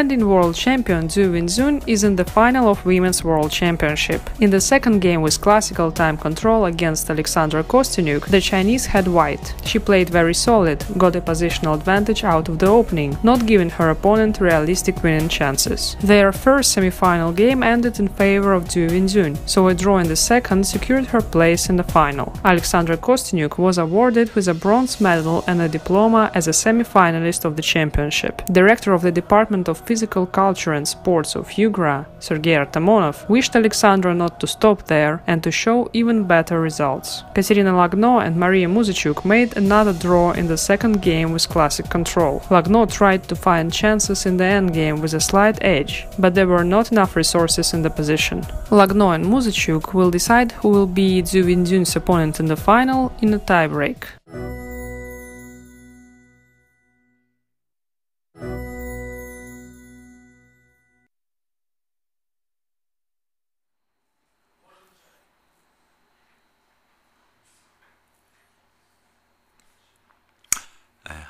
Defending world champion Zhu Yinzun is in the final of Women's World Championship. In the second game with classical time control against Alexandra Kostyuk, the Chinese had white. She played very solid, got a positional advantage out of the opening, not giving her opponent realistic winning chances. Their first semi-final game ended in favor of Zhu Yinzun, so a draw in the second secured her place in the final. Alexandra Kostyuk was awarded with a bronze medal and a diploma as a semi-finalist of the championship. Director of the Department of Physical Culture and Sports of ЮГРА, Sergei Artamonov, wished Alexandra not to stop there and to show even better results. Katerina Lagno and Maria Muzichuk made another draw in the second game with classic control. Lagno tried to find chances in the endgame with a slight edge, but there were not enough resources in the position. Lagno and Muzichuk will decide who will be Zhu Yinzun's opponent in the final in a tiebreak.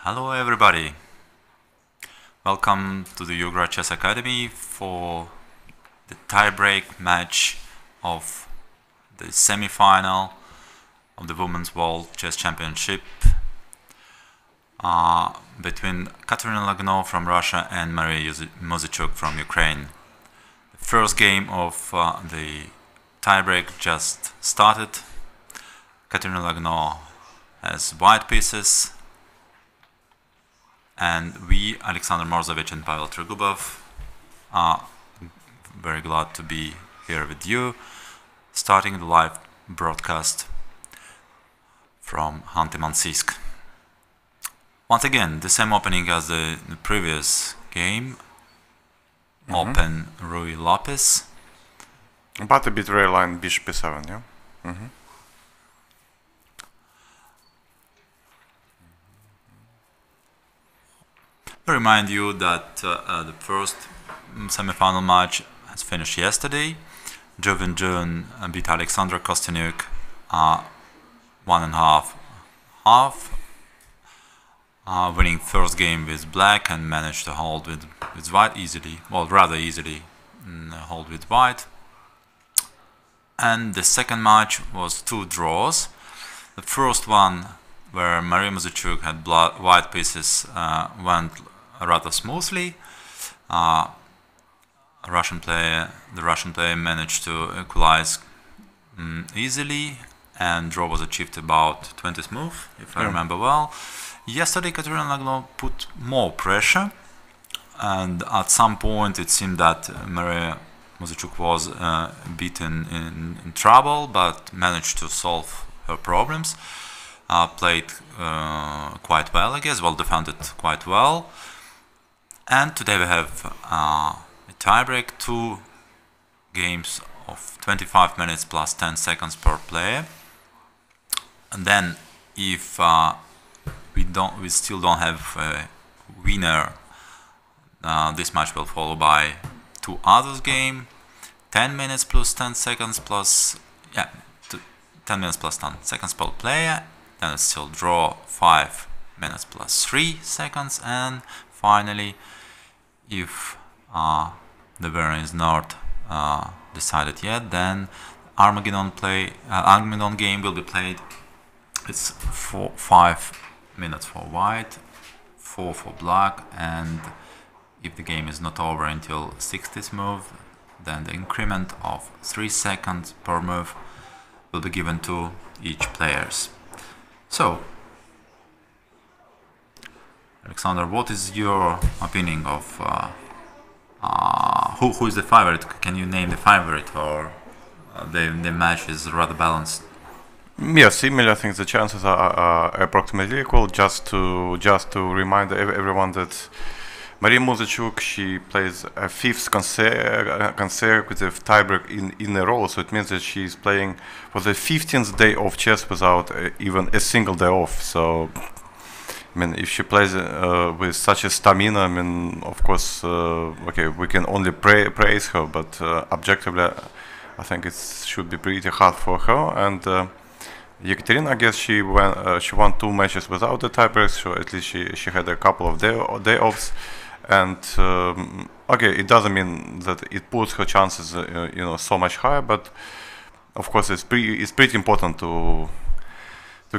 Hello everybody, welcome to the ЮГРА Chess Academy for the tiebreak match of the semi-final of the Women's World Chess Championship between Katerina Lagno from Russia and Maria Muzichuk from Ukraine. The first game of the tiebreak just started. Katerina Lagno has white pieces, and we, Alexander Morozevich and Pavel Tregubov, are very glad to be here with you, starting the live broadcast from khanty-mansiysk. Once again, the same opening as the previous game. Open Ruy Lopez. But a bit rare line bishop b7, yeah? I remind you that the first semi-final match has finished yesterday. Zhu Yinzun beat Alexandra Kostyuk 1.5, winning first game with black and managed to hold with white easily, well, rather easily hold with white. And the second match was two draws. The first one, where Maria Muzichuk had white pieces, went rather smoothly. The Russian player managed to equalize easily, and draw was achieved about 20th move, if I remember well. Yesterday, Katerina Lagno put more pressure, and at some point it seemed that Maria Muzichuk was beaten in trouble, but managed to solve her problems. Played quite well, I guess, well defended quite well. And today we have a tiebreak, 2 games of 25 minutes plus 10 seconds per player. And then if we still don't have a winner, this match will follow by 2 others game, 10 minutes plus 10 seconds plus 10 minutes plus 10 seconds per player. Then it's still draw 5 minutes plus 3 seconds, and finally, if the winner is not decided yet, then Armageddon game will be played. It's 5 minutes for white, 4 for black, and if the game is not over until 60th move, then the increment of 3 seconds per move will be given to each players. So, Alexander, what is your opinion of who is the favorite? Can you name the favorite, or the match is rather balanced? Yeah, similar. I think the chances are approximately equal. Just to remind everyone that Maria Muzichuk, she plays a 5th consecutive tiebreak in a row, so it means that she is playing for the 15th day of chess without even a single day off. So, I mean, if she plays with such a stamina, I mean, of course, okay, we can only praise her, but objectively, I think it should be pretty hard for her. And Yekaterina, I guess she won 2 matches without the tiebreaks, so at least she had a couple of day offs. And Okay, it doesn't mean that it puts her chances, you know, so much higher, but of course it's pretty important to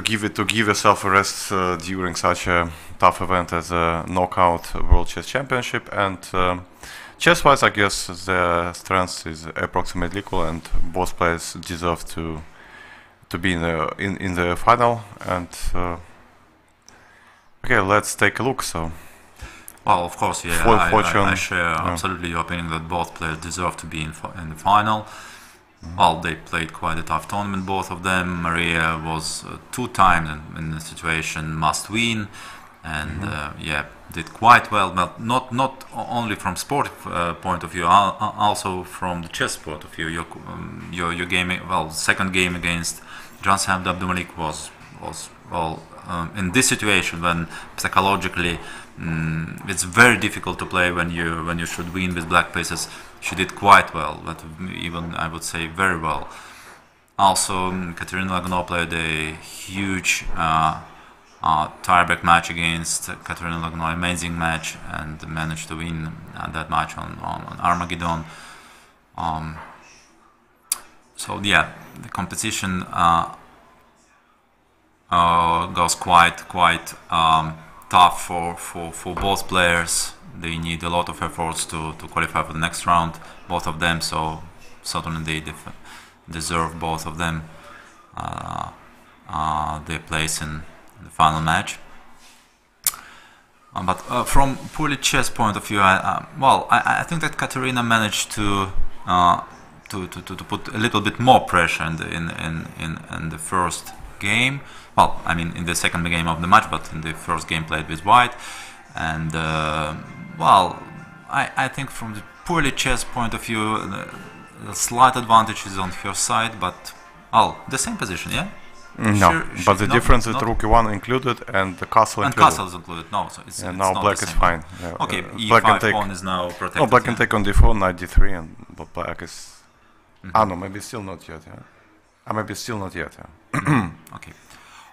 give yourself a rest during such a tough event as a knockout World Chess Championship. And chess-wise, I guess the strength is approximately equal, and both players deserve to be in the final. And okay, let's take a look. So. Well, of course, yeah, I share absolutely your opinion that both players deserve to be in the final. Well, they played quite a tough tournament, both of them. Maria was 2 times in the situation must win, and yeah, did quite well. But not only from sport point of view, also from the chess point of view. Your game, well, second game against Janshab Abdumalik was well in this situation when psychologically. It's very difficult to play when you should win with black pieces. She did quite well, but even I would say very well. Also, Katerina Lagno played a huge tiebreak match against Katerina Lagno, amazing match, and managed to win that match on Armageddon. So yeah, the competition goes quite tough for both players. They need a lot of efforts to qualify for the next round, both of them, so certainly they deserve, both of them, their place in the final match. But from purely chess point of view, I think that Katerina managed to put a little bit more pressure in the first game. Well, I mean in the second game of the match, but in the first game played with white. And well, I think from the purely chess point of view, the slight advantage is on her side, but the same position, yeah? No, but the difference is rook e1 included and the castle included. And castle is included, no, so it's now not black the is same. fine. Yeah, okay, black e5 pawn is now protected. No, black can take on d4, knight d3, and black is... no, maybe still not yet, yeah? Maybe still not yet, yeah.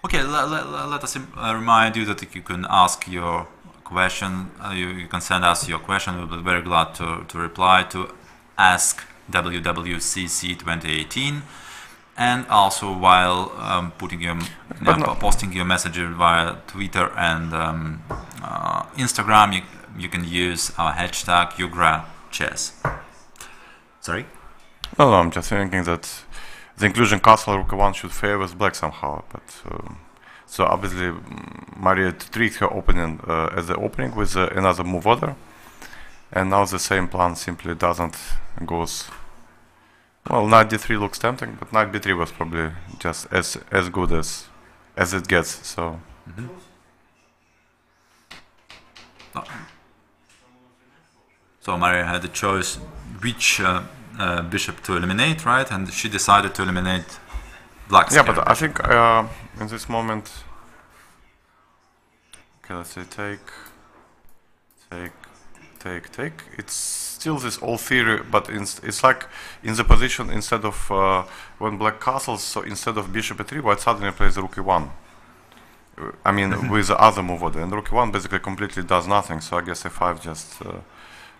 Okay, let us remind you that you can ask your question, you can send us your question, we'll be very glad to reply to Ask WWCC 2018. And also while posting your message via Twitter and Instagram, you can use our hashtag #UGRAChess. Sorry? No, I'm just thinking that the inclusion castle rook e1 should favor black somehow, but so obviously Maria treats her opening as the opening with another move order, and now the same plan simply doesn't goes. Well, knight d3 looks tempting, but knight b3 was probably just as good as it gets. So. So Maria had a choice which bishop to eliminate, right? And she decided to eliminate black's. Yeah, but I think in this moment, okay, let's say take. It's still this old theory, but it's like in the position instead of when black castles. So instead of bishop e3, white suddenly plays rook e1. I mean, with the other move order, and rook e1 basically completely does nothing. So I guess e5 just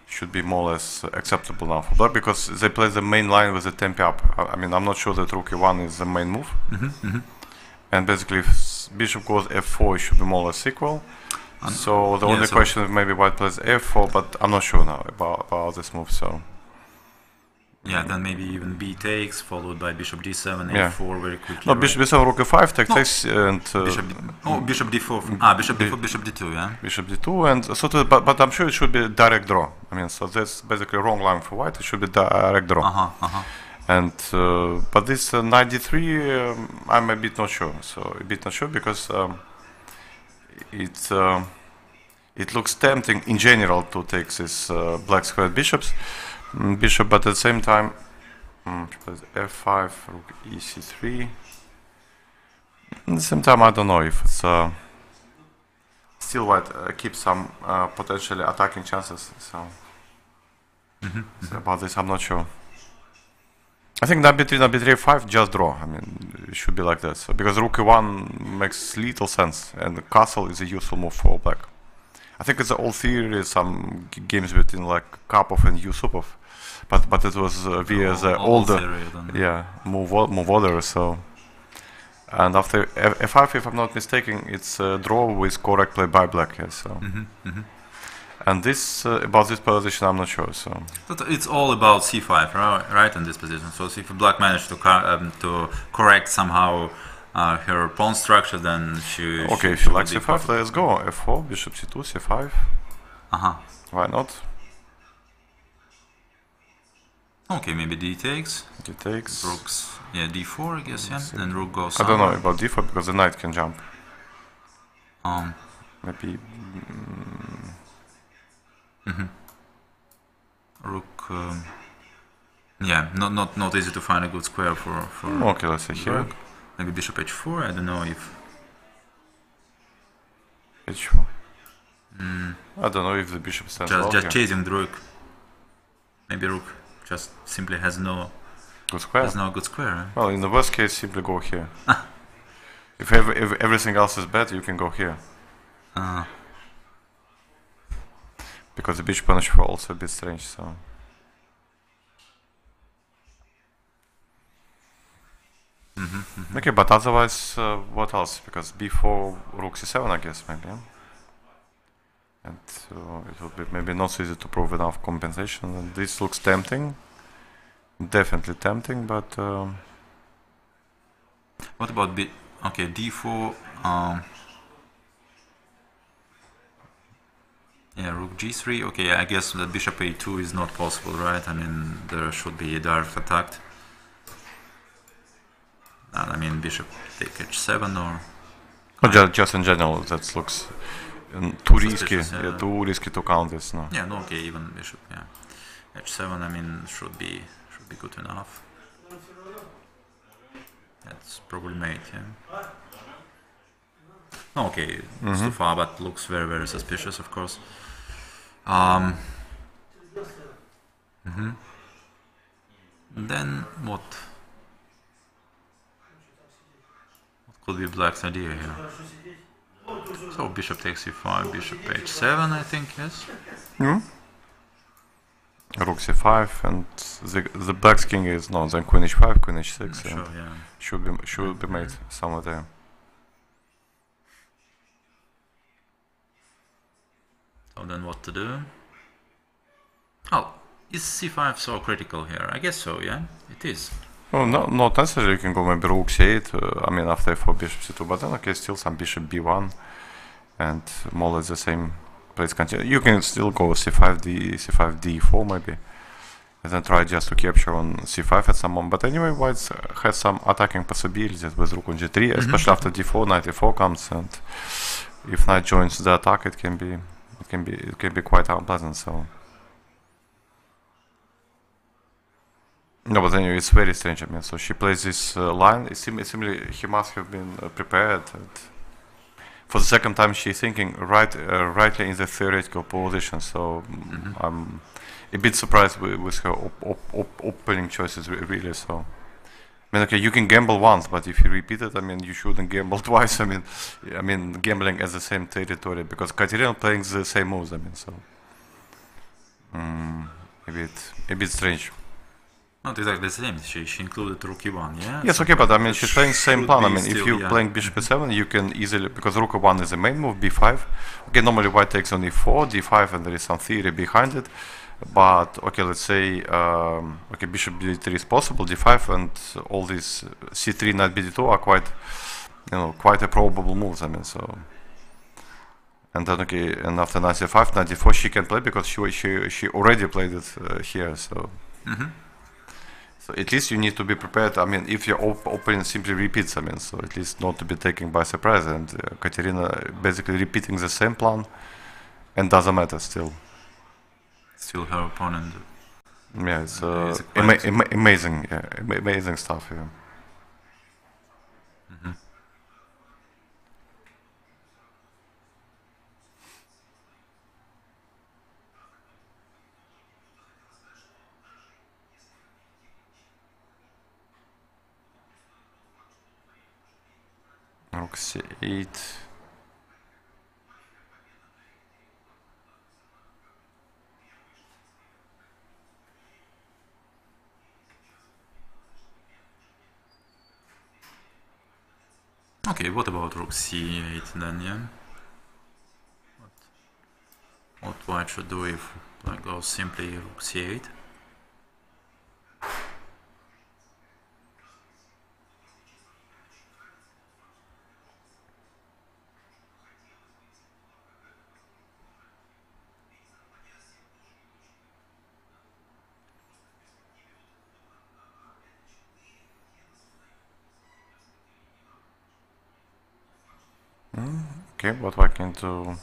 should be more or less acceptable now for black, because they play the main line with the tempi up. I mean, I'm not sure that rook e1 is the main move. And basically, if bishop goes f4, it should be more or less equal. So the only question is maybe white plays f4, but I'm not sure now about this move. So yeah, then maybe even b takes, followed by bishop d7, a4 very quickly. No, bishop d7, rook e5 takes, and bishop d4. Bishop d4, bishop d2, yeah. Bishop d2, and so but I'm sure it should be direct draw. I mean, so that's basically wrong line for white. It should be direct draw. And but this knight d3, I'm a bit not sure. So a bit not sure because it looks tempting in general to take this black squared bishop, but at the same time, f5, rook ec3. At the same time, I don't know if it's still white keeps some potentially attacking chances. So, about this, I'm not sure. I think knight b3, knight b3, f5 just draw. I mean, it should be like that. So because rook e1 makes little sense, and the castle is a useful move for black. I think it's an old theory, some games between like Karpov and Yusupov, but it was via the older, move order. So, and after F5, if I'm not mistaken, it's a draw with correct play by black. Yeah, so. And this about this position, I'm not sure. So it's all about c5, right? In this position. So if black managed to correct somehow her pawn structure, then she. Okay, if she likes c5, let's go. F4, bishop c2, c5. Why not? Okay, maybe d takes. D takes. Rook's, yeah, d4, I guess. Yeah, and rook goes. I don't know about d4 because the knight can jump. Maybe. Rook, yeah, not easy to find a good square for okay, let's say here. Maybe bishop h4. I don't know if h4. I don't know if the bishop stands just chasing the rook. Maybe rook just simply has no good square. Has no good square. Right? Well, in the worst case, simply go here. If everything else is bad, you can go here. Because the bishop punish for also a bit strange, so. Okay, but otherwise, what else? Because b4, rook c7, I guess, maybe. Yeah? And it would be maybe not so easy to prove enough compensation. And this looks tempting, definitely tempting, but. What about okay, d4. Yeah, rook g3. Okay, I guess that bishop a2 is not possible, right? I mean, there should be a direct attack. And I mean, bishop take h7 or. Just in general, that looks too risky. Yeah, too risky to count this. No. Yeah, no. Okay, even bishop. Yeah, h7. I mean, should be good enough. That's probably mate. Yeah. Okay, it's too far, but looks very, very suspicious, of course. Then what could be black's idea here? So bishop takes c5, bishop h7, I think, yes. Rook c5, and the black's king is no, then queen h5, queen h6, Sure, yeah. should be made somewhere there. So then what to do? Oh, is c5 so critical here? I guess so, yeah, it is. Well, not necessarily. You can go maybe rook c8, I mean after f4 bishop c2, but then okay, still some bishop b1, and more or less the same place continue. You can still go c5 d4 maybe, and then try just to capture on c5 at some moment. But anyway, white has some attacking possibilities with rook on g3, especially after d4, knight e4 comes, and if knight joins the attack, it can be quite unpleasant. So no, but anyway, it's very strange. I mean, so she plays this line. It seems he must have been prepared. And for the second time, she's thinking rightly in the theoretical position. So I'm a bit surprised with her opening choices, really. So I mean, okay, you can gamble once, but if you repeat it, I mean, you shouldn't gamble twice. I mean, gambling at the same territory, because Katerina playing the same moves. I mean, so a bit strange. Not exactly the same. She included rook e1, yeah. Yes, okay, but I mean, she's playing the same plan. I mean, if you're playing bishop e7, you can easily, because rook e1 is the main move, b5. Okay, normally white takes on e4, d5, and there is some theory behind it. But okay, let's say okay, bishop b3 is possible, d5, and all these c3, knight bd2 are quite a probable moves. I mean, so, and then okay, and after knight c5, knight d4 she can play because she already played it here. So, so at least you need to be prepared. I mean, if your opponent simply repeats, I mean, so at least not to be taken by surprise. And Katerina basically repeating the same plan, and doesn't matter still. Still her opponent. Yeah, it's amazing, yeah, amazing stuff here. Rook c8. Okay, what about rook c8 then, yeah? What white should do if black goes simply rook c8? Okay, what I can do?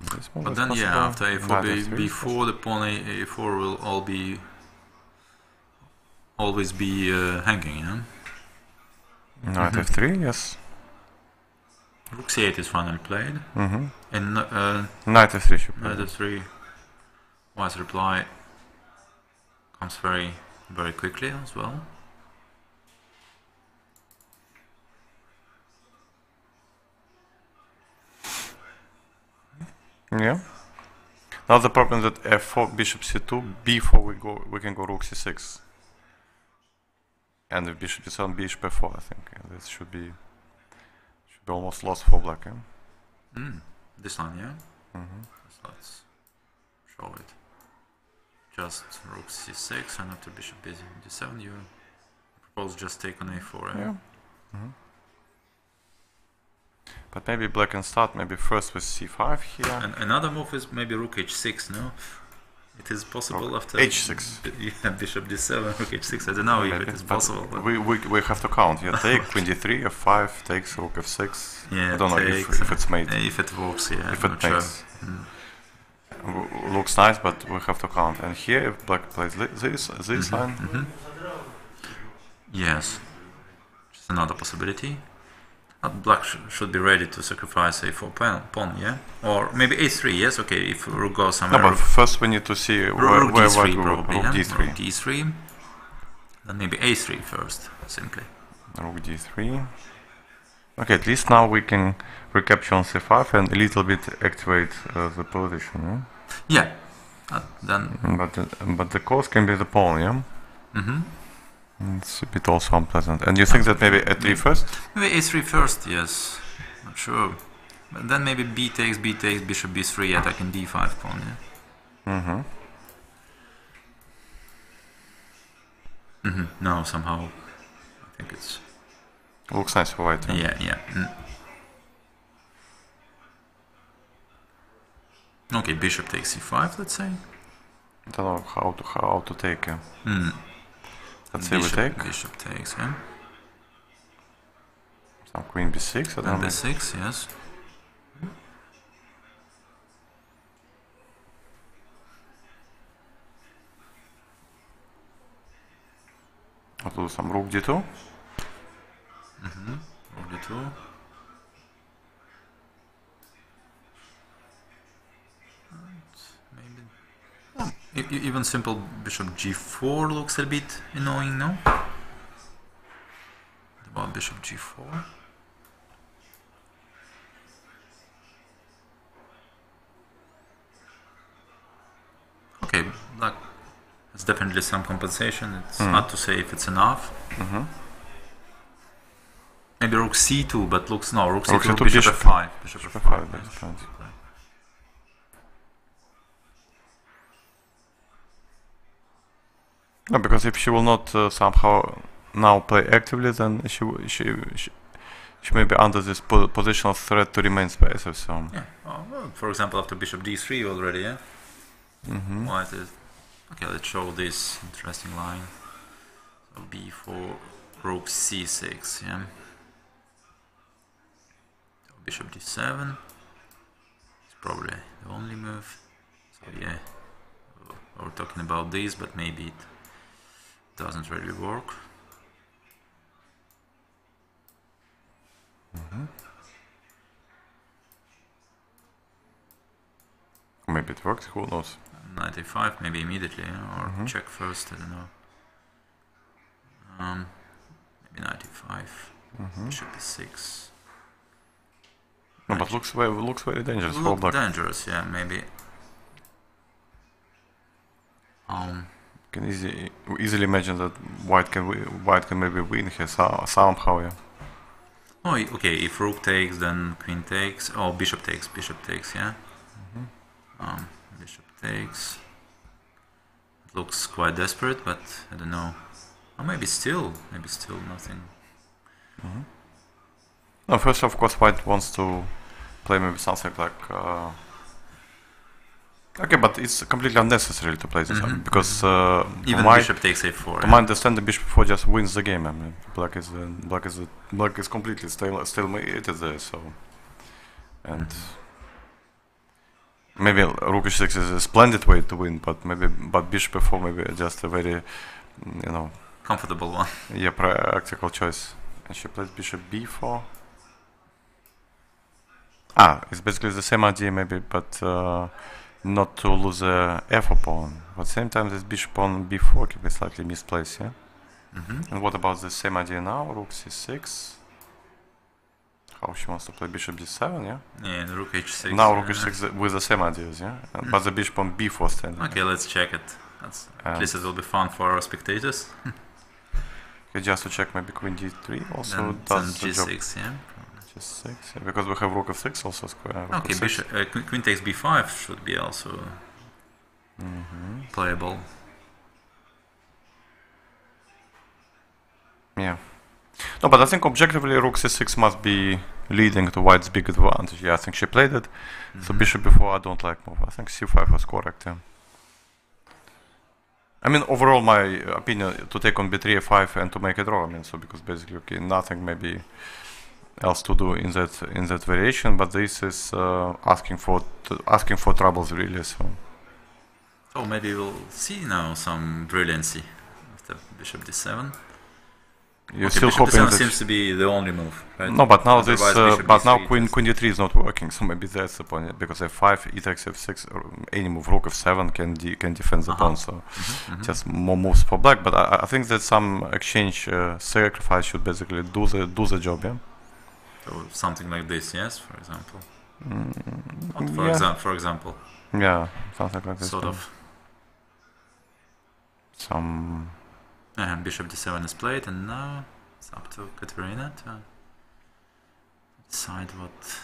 This one But is then, possible. yeah, after a4, Knight f3 before the pawn a4 will always be hanging, yeah? Knight f3, yes. Rook c8 is finally played. And Knight f3 should play. Knight f3, white's reply comes very, very quickly as well. Yeah. Now the problem is that f4, bishop c2, b4 we can go rook c6. And if bishop c7, bishop f4, I think this should be almost lost for black. Yeah? This line, yeah? Let's show it. Just rook c6 and after bishop d7 you propose just take on a4, yeah? But maybe black can start maybe first with c5 here. And another move is maybe rook h6, no? It is possible rook after h6. Yeah, bishop d7, rook h6. I don't know if it is possible. But we have to count. Yeah, take queen d3, f5, takes rook f6. yeah, I don't know if it's made. If it works, yeah. If it makes. Looks nice, but we have to count. And here, if black plays this line. Yes, just another possibility. Black should be ready to sacrifice a4 pawn, yeah? Or maybe a3, yes? Okay, if rook goes somewhere. No, but first we need to see where rook white d3 will go. probably, Rook yeah? d3. Rook d3. Then maybe a3 first, simply. Rook d3. Okay, at least now we can recapture on c5 and a little bit activate the position, yeah? Yeah. Then. But the cause can be the pawn, yeah? It's a bit also unpleasant. And you think that maybe a3 first? Maybe a3 first, yes. Not sure. But then maybe b takes, bishop b3, attacking d5 pawn, yeah? No, somehow I think it's... Looks nice for white. Yeah. Okay, bishop takes c5, let's say. I don't know how to take. Let's say we take. Bishop takes, yeah. Some queen b6. I don't know. b6, yes. I'll do some rook d2. Rook d2. Even simple bishop g4 looks a bit annoying, no? About bishop g4. Okay, black has definitely some compensation. It's hard to say if it's enough. Maybe rook c2, but looks no. Rook c2, bishop f5. Bishop f5. No, because if she will not somehow now play actively, then she may be under this positional threat to remain passive. So yeah. Well, for example, after bishop d3 already, yeah. White is okay. Let's show this interesting line. So b4, rook c6, yeah. So bishop d7. It's probably the only move. So yeah, we're talking about this, but maybe it doesn't really work. maybe it works. Who knows? 95, maybe immediately, or check first. I don't know. Maybe 95. Bishop e6. No, but looks very dangerous for black. Dangerous, yeah, maybe. can easily imagine that white can maybe win here somehow. Yeah. Oh, okay. If rook takes, then queen takes. Oh, bishop takes. Bishop takes. Yeah. Bishop takes. It looks quite desperate, but I don't know. Or maybe still nothing. No, first of course white wants to play maybe something like. Okay, but it's completely unnecessary to play this because even bishop takes a4. To my understanding, bishop 4 just wins the game. I mean, black is completely stalemated there. So, and maybe rook h6 is a splendid way to win, but bishop f4 maybe just a very, comfortable one. Yeah, practical choice. And she plays bishop b4. It's basically the same idea maybe, but. Not to lose a f pawn, but at the same time this bishop on b4 can be slightly misplaced, yeah? And what about the same idea now, rook c6? How she wants to play bishop d7, yeah? Yeah, and rook h6. Now rook h6 with the same ideas, yeah? But the bishop on b4 standing. Okay, let's check it. At least it will be fun for our spectators. Okay, just to check maybe queen d3 also then does the job. g6, yeah? G6, yeah, because we have rook f6 also square. Okay, bishop, queen takes b5 should be also playable. Yeah. No, but I think objectively rook c6 must be leading to white's big advantage. Yeah, I think she played it. So bishop before I don't like move. I think c5 was correct, yeah. I mean, overall, my opinion to take on b3, f5 and to make a draw. I mean, so because basically, okay, nothing maybe else to do in that variation, but this is asking for troubles really. So maybe we'll see now some brilliancy after bishop d7. You're still hoping that seems to be the only move, right? No, but now queen d3 is not working, so maybe that's the point. Because f5, e takes f6, or any move, rook f7 can defend the pawn. So just more moves for black. But I think that some exchange sacrifice should basically do the job. Yeah. So something like this, yes, for example. For example. Yeah, something like this. Sort of. Some. And bishop d7 is played, and now it's up to Katerina to decide what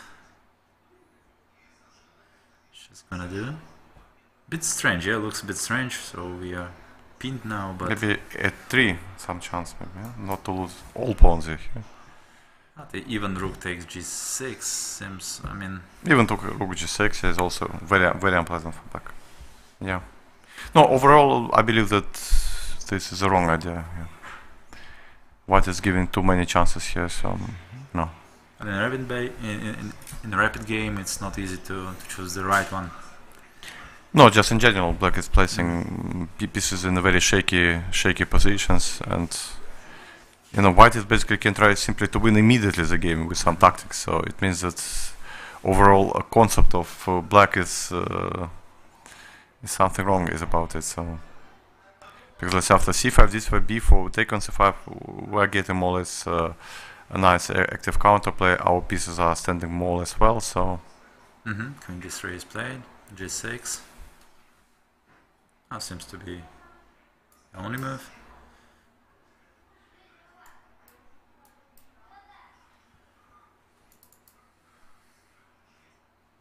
she's gonna do. Bit strange, yeah, looks a bit strange. So we are pinned now, but maybe at 3 some chance, maybe not to lose all pawns here. Even rook takes g6 seems. I mean, even took rook g6 is also very unpleasant for black. Yeah. No, overall, I believe that this is the wrong idea. Yeah. White is giving too many chances here, so no. And in a rapid game, it's not easy to choose the right one. No, just in general, black is placing pieces in very shaky positions, and white is basically can try simply to win immediately the game with some tactics. So it means that overall a concept of black is something wrong is about it. So because let's say after c5, d5, b4, we take on c5, we're getting more or less a nice active counterplay. Our pieces are standing more or less well. So queen d3 is played, g6. That seems to be the only move.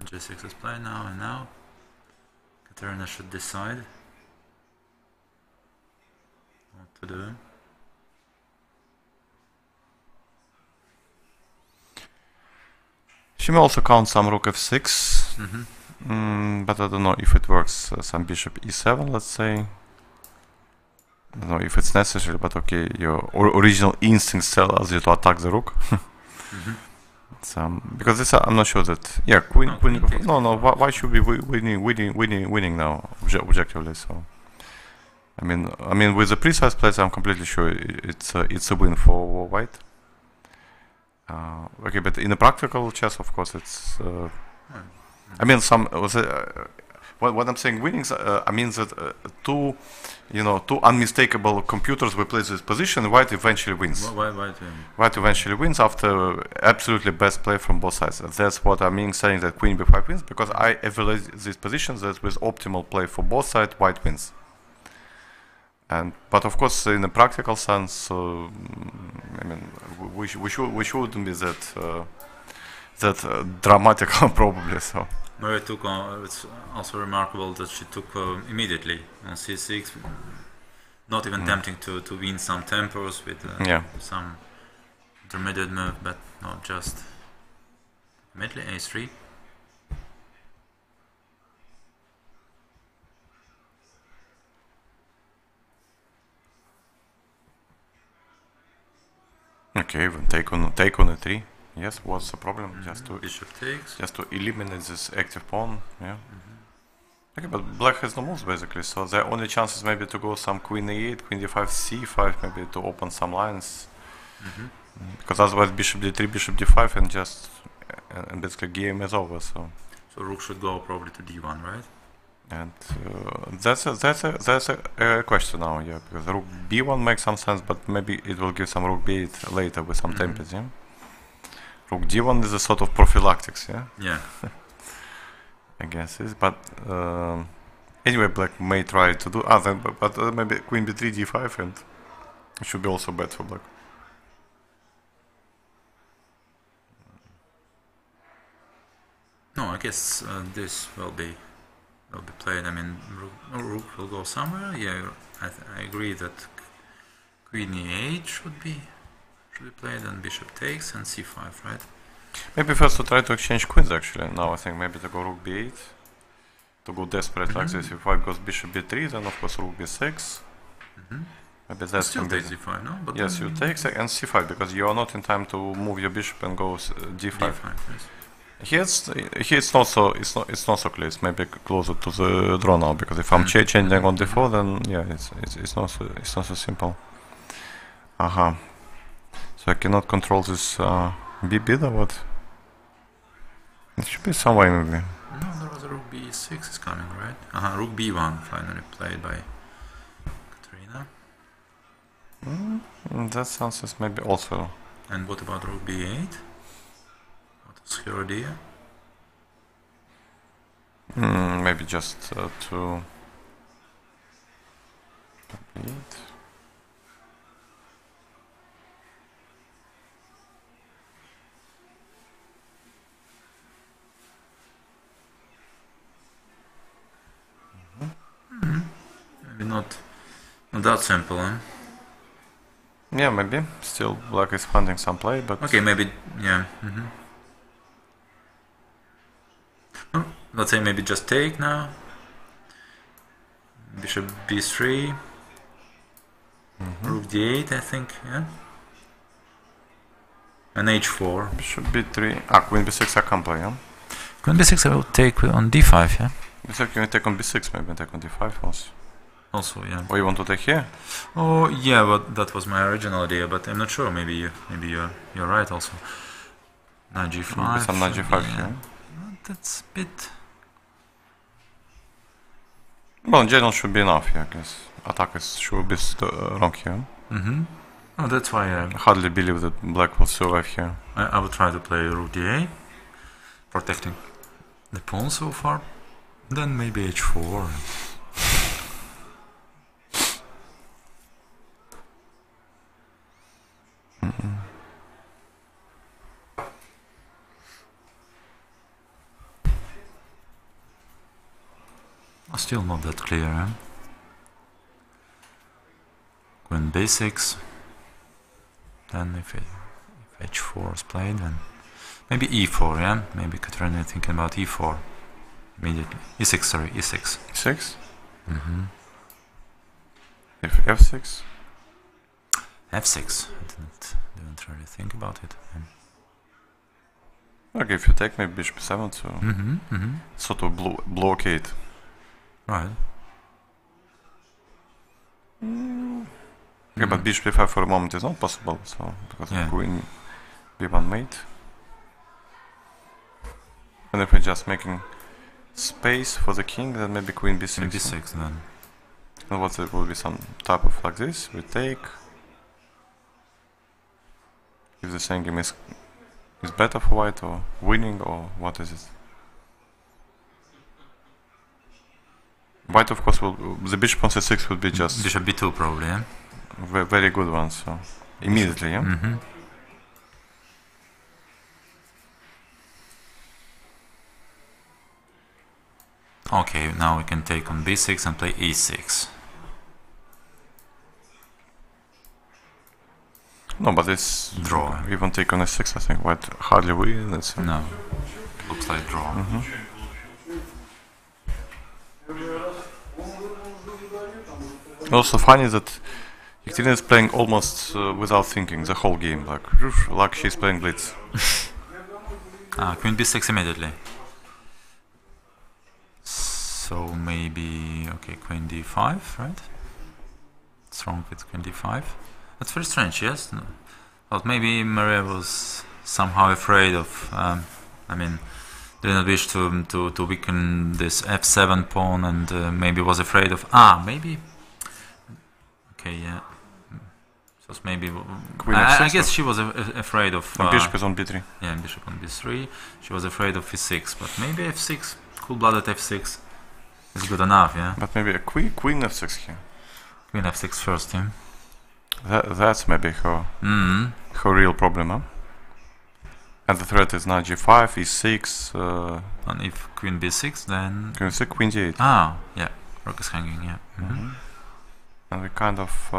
g6 is played now, and now Katerina should decide what to do. She may also count some rook f6, but I don't know if it works. Some bishop e7, let's say. I don't know if it's necessary, but okay, your original instincts tell us you to attack the rook. Because this, I'm not sure that. Yeah, queen. No. Why should we winning now objectively? So, I mean, with the precise plays, I'm completely sure it's a win for white. Okay, but in a practical chess, of course, it's. I mean, when I'm saying winnings, I mean that two unmistakable computers will play this position. White eventually wins. White eventually wins after absolutely best play from both sides. That's what I mean saying that queen b5 wins, because I evaluate these positions that with optimal play for both sides, white wins. But of course, in a practical sense, I mean, we shouldn't be that dramatic probably. So. Maria took on. It's also remarkable that she took immediately on c6, not even tempting to win some tempos with some intermediate move, but not just immediately a3. Okay, even take on a3. Yes, what's the problem? Just to bishop takes. Just to eliminate this active pawn. Yeah. Okay, but black has no moves basically, so the only chance is maybe to go some queen a8, queen d5, c5, maybe to open some lines. Because otherwise bishop d3, bishop d5, and basically game is over. So rook should go probably to d1, right? And that's a question now, yeah, because rook b1 makes some sense, but maybe it will give some rook b8 later with some tempers, yeah. Rook d1 is a sort of prophylactics, yeah. Yeah. I guess is, but anyway, black may try to do other, but maybe queen b3, d5, and it should be also bad for black. No, I guess this will be played. I mean, rook will go somewhere. Yeah, I agree that queen e8 should be played, and bishop takes, and c5, right? Maybe first to try to exchange queens actually. Now I think maybe to go rook b8, to go desperate like this. If white goes bishop b3, then of course rook b6. Maybe that's still takes d5, no? But yes, you take and c5 because you are not in time to move your bishop and go d5. Yes. Here it's not so clear. It's maybe closer to the draw now because if I'm changing on d4, then yeah, it's not so simple. So I cannot control this b bid or what? It should be some way maybe. No, there was a rook b6 is coming, right? Rook b1 finally played by Katerina. That sounds as maybe also. And what about rook b8? Her idea? Maybe just to Maybe not that simple, huh? Yeah, maybe. Still black is finding some play, but okay, maybe yeah. Let's say maybe just take now. Bishop b3. Rook d8, I think, yeah. And h4. Bishop b3. Queen b6 I can play, yeah? Queen b6 I will take on d5, yeah? B6 can take on b6, maybe take on d5 also. Also, yeah. Or you want to take here? Oh, yeah, but that was my original idea, but I'm not sure. Maybe you're right also. Knight g5. Maybe some knight g5 here. That's a bit. Well, in general should be enough here, I guess. Attack should be wrong here. Oh, that's why I hardly believe that black will survive here. I would try to play rook d8, protecting the pawn so far. Then maybe h4. Still not that clear, huh? Queen b6. Then if h4 is played, then maybe e4, yeah? Maybe Katerina thinking about e4 immediately. e6, sorry, e6. e6? If f6? f6. I didn't really think about it. Okay, if you take maybe bishop 7 so sort of blockade. Right. Okay, but bishop b5 for a moment is not possible, so because of queen b1 mate. And if we're just making space for the king, then maybe queen b6. Queen b6 then. And what it will be some type of like this, we take. If the same game is better for white or winning or what is it? White, of course, will the bishop on c6 would be just bishop b2 probably. Yeah? very good one. So immediately, yeah. Okay, now we can take on b6 and play e6. No, but it's draw. Even take on a6, I think White hardly wins. No, looks like draw. Also funny that Ekaterina is playing almost without thinking the whole game, like she's playing blitz. Queen b6 immediately. So maybe, okay, queen d5, right? What's wrong with queen d5? That's very strange, yes? No. But maybe Maria was somehow afraid of, I mean, didn't wish to weaken this f7 pawn, and maybe was afraid of, maybe, okay, yeah. So maybe, I guess she was afraid of... bishop is on b3. Yeah, bishop on b3. She was afraid of e6, but maybe f6, cool-blooded f6 is good enough, yeah? But maybe a queen f6 here. Queen f6 first, yeah? That's maybe her real problem, huh? And the threat is knight g5, e6. And if queen b6, then queen c6, queen d8. Yeah, rook is hanging, yeah. And we kind of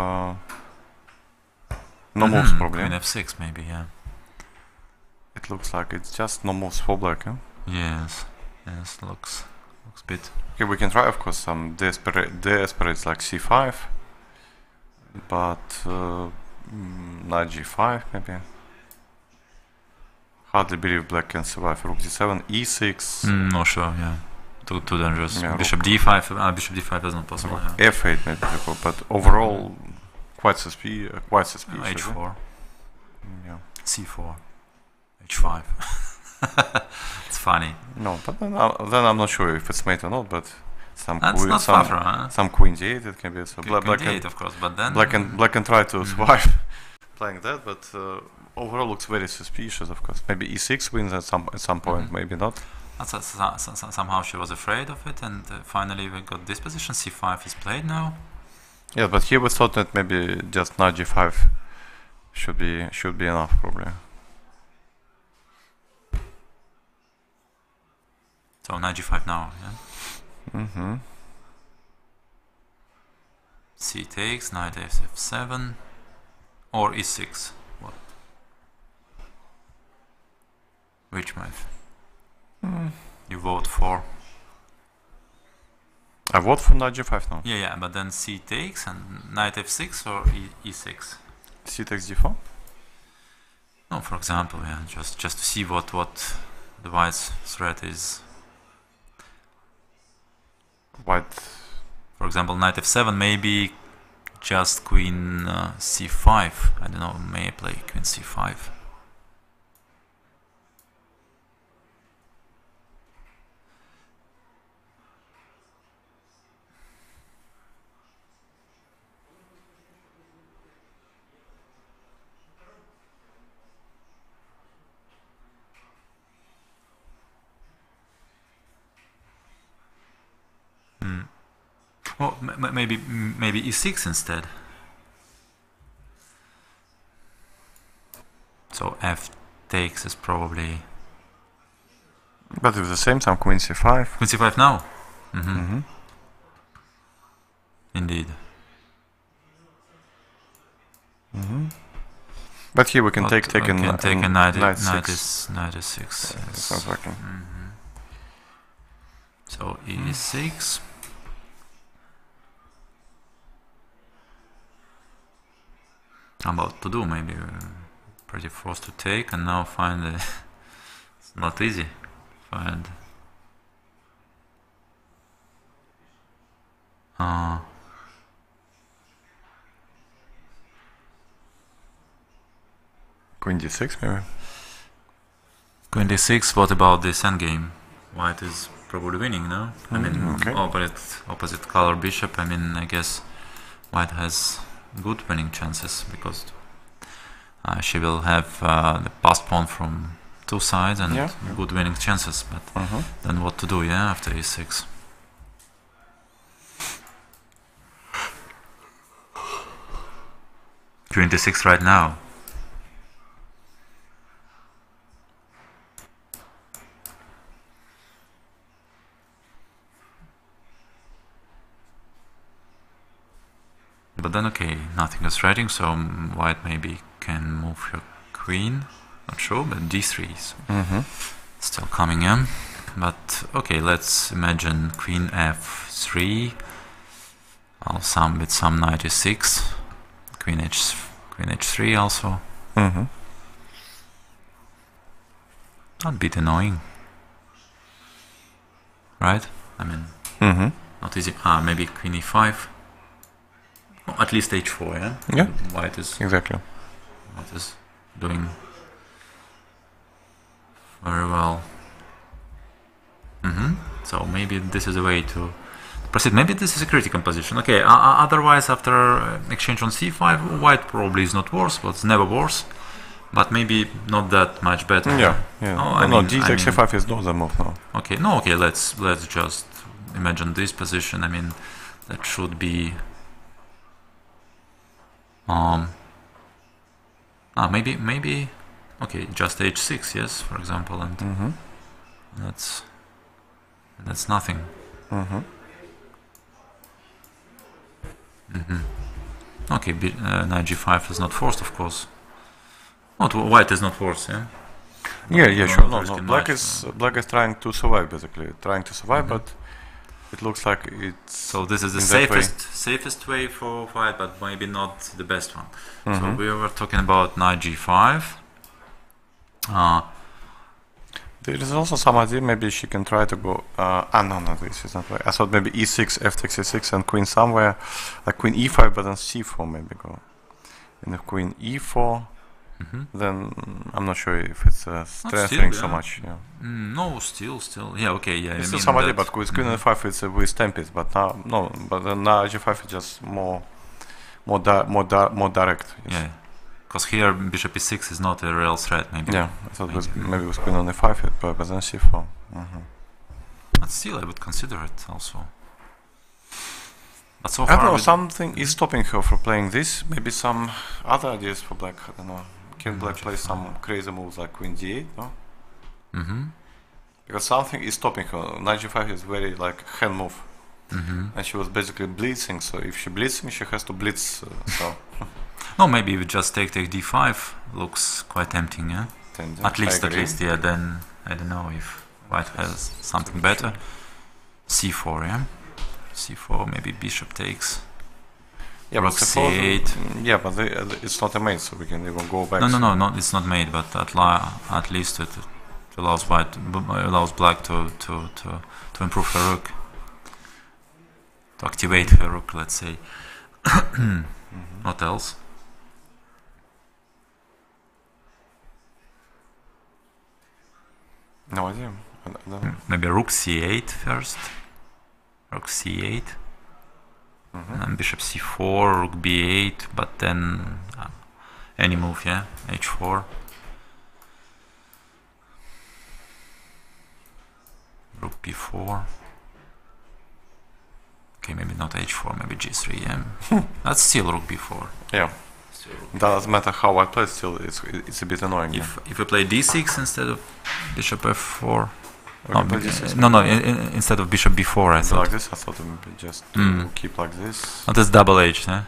no moves problem. Queen f6, maybe, yeah. It looks like it's just no moves for black, huh? Yes, looks a bit. Okay, we can try, of course, some desperates like c5, but knight g5 maybe. Hardly believe black can survive. Rook d7, e6. No, sure, yeah. Too dangerous. Yeah, bishop d5. Bishop d5 is not possible. Yeah. f8 maybe difficult, but overall quite suspicious. h4. Yeah. c4. h5. It's funny. No, but then I'm not sure if it's mate or not. But some queen d8 it can be. So black d8, of course, but then black can try to survive playing that, but overall looks very suspicious. Of course, maybe e6 wins at some point, maybe not. Somehow she was afraid of it, and finally we got this position. c5 is played now. Yeah, but here we thought that maybe just knight g5 should be enough, probably. So knight g5 now, yeah. C takes, knight f7, or e6. What? Which move? You vote for? I vote for knight g5 now. Yeah, but then c takes and knight f6 or e6. C takes d4. No, for example, yeah, just to see what the white's threat is. White. For example, knight f7, maybe just queen c5. I don't know. May I play queen c5? Well, maybe e6 instead. So f takes is probably. But with the same time, queen c5. Queen c5 now. Indeed. But here we can take a knight e6. Knight e6. Sounds working. So e6. I'm about to do maybe pretty forced to take, and now find it's not easy. Find queen d6 maybe. Queen d6. What about this endgame? White is probably winning, no? I mean, opposite color bishop. I mean, I guess white has good winning chances because she will have the passed pawn from two sides and good winning chances. But then what to do? Yeah, after e6. 26 right now. But then, okay, nothing is threatening, so white maybe can move her queen. Not sure, but d3 is still coming in. But okay, let's imagine queen f3. With some knight e6, queen h3 also. Not a bit annoying, right? I mean, not easy. Maybe queen e5. Oh, at least h4, yeah. Yeah. White is exactly. White is doing very well. So maybe this is a way to proceed. Maybe this is a critical position. Okay. Otherwise, after exchange on c5, white probably is not worse, but it's never worse. But maybe not that much better. Yeah. No, d takes c5 is not the move now. Okay. No. Okay. Let's just imagine this position. I mean, that should be. Maybe. Okay. Just h6. Yes, for example, and that's nothing. Okay, knight g5 is not forced, of course. Not white is not forced, yeah. Yeah, sure. No. Black is trying to survive, basically, but it looks like it's. So this is the safest way for white, but maybe not the best one. So we were talking about knight g5. There is also some idea. Maybe she can try to go. No, this is not right. I thought maybe e6, f takes e6, and queen somewhere, like queen e5, but then c4 maybe go. And if queen e4, then I'm not sure if it's strengthening so much. Yeah. No, still, yeah, okay, yeah. It's still some idea, but with queen e5 it's with tempest, but now no, but then now g5 is just more direct. Yes. Yeah. Because here bishop e6 is not a real threat, maybe. Yeah, I thought maybe with queen on e5, but then c4. But still, I would consider it also. But so I far, don't know, something is stopping her from playing this. Maybe some other ideas for black. I don't know. Can black play some crazy moves like queen d8? No. Because something is stopping her. Knight g5 is very like hand move, and she was basically blitzing. So if she blitzing, she has to blitz. So. No, maybe we just take d5. Looks quite tempting, yeah. At least, yeah. Then I don't know if white has something better. c4, yeah. c4, maybe bishop takes. Yeah, rook c8. Yeah, but it's not a mate, so we can even go back. No, it's not made, but at least it allows black to improve her rook, to activate her rook, let's say. What else? No idea. Maybe rook c8 first. Rook c8. And bishop c4, rook b8, but then any move, yeah. h4. Rook b4. Okay, maybe not h4, maybe g3, yeah. That's still rook b4. Yeah. Doesn't matter how I play, still it's a bit annoying. If we play d6 instead of bishop f4. No, instead of bishop b4, I thought. Like this, I thought maybe just to keep like this. That's double-edged, huh?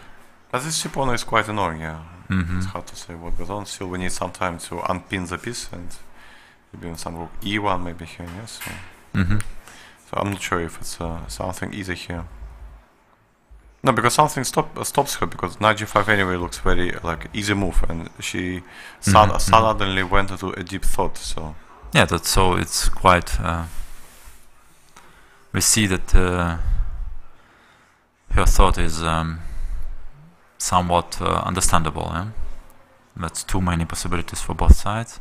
But this chip pawn is quite annoying, yeah. It's hard to say what goes on. Still, we need some time to unpin the piece and maybe some rook e1 maybe here, yes. So I'm not sure if it's something easy here. No, because something stops her, because knight g5 anyway looks very like easy move, and she suddenly went into a deep thought. So yeah, so it's quite. We see that her thought is somewhat understandable. Yeah? That's too many possibilities for both sides.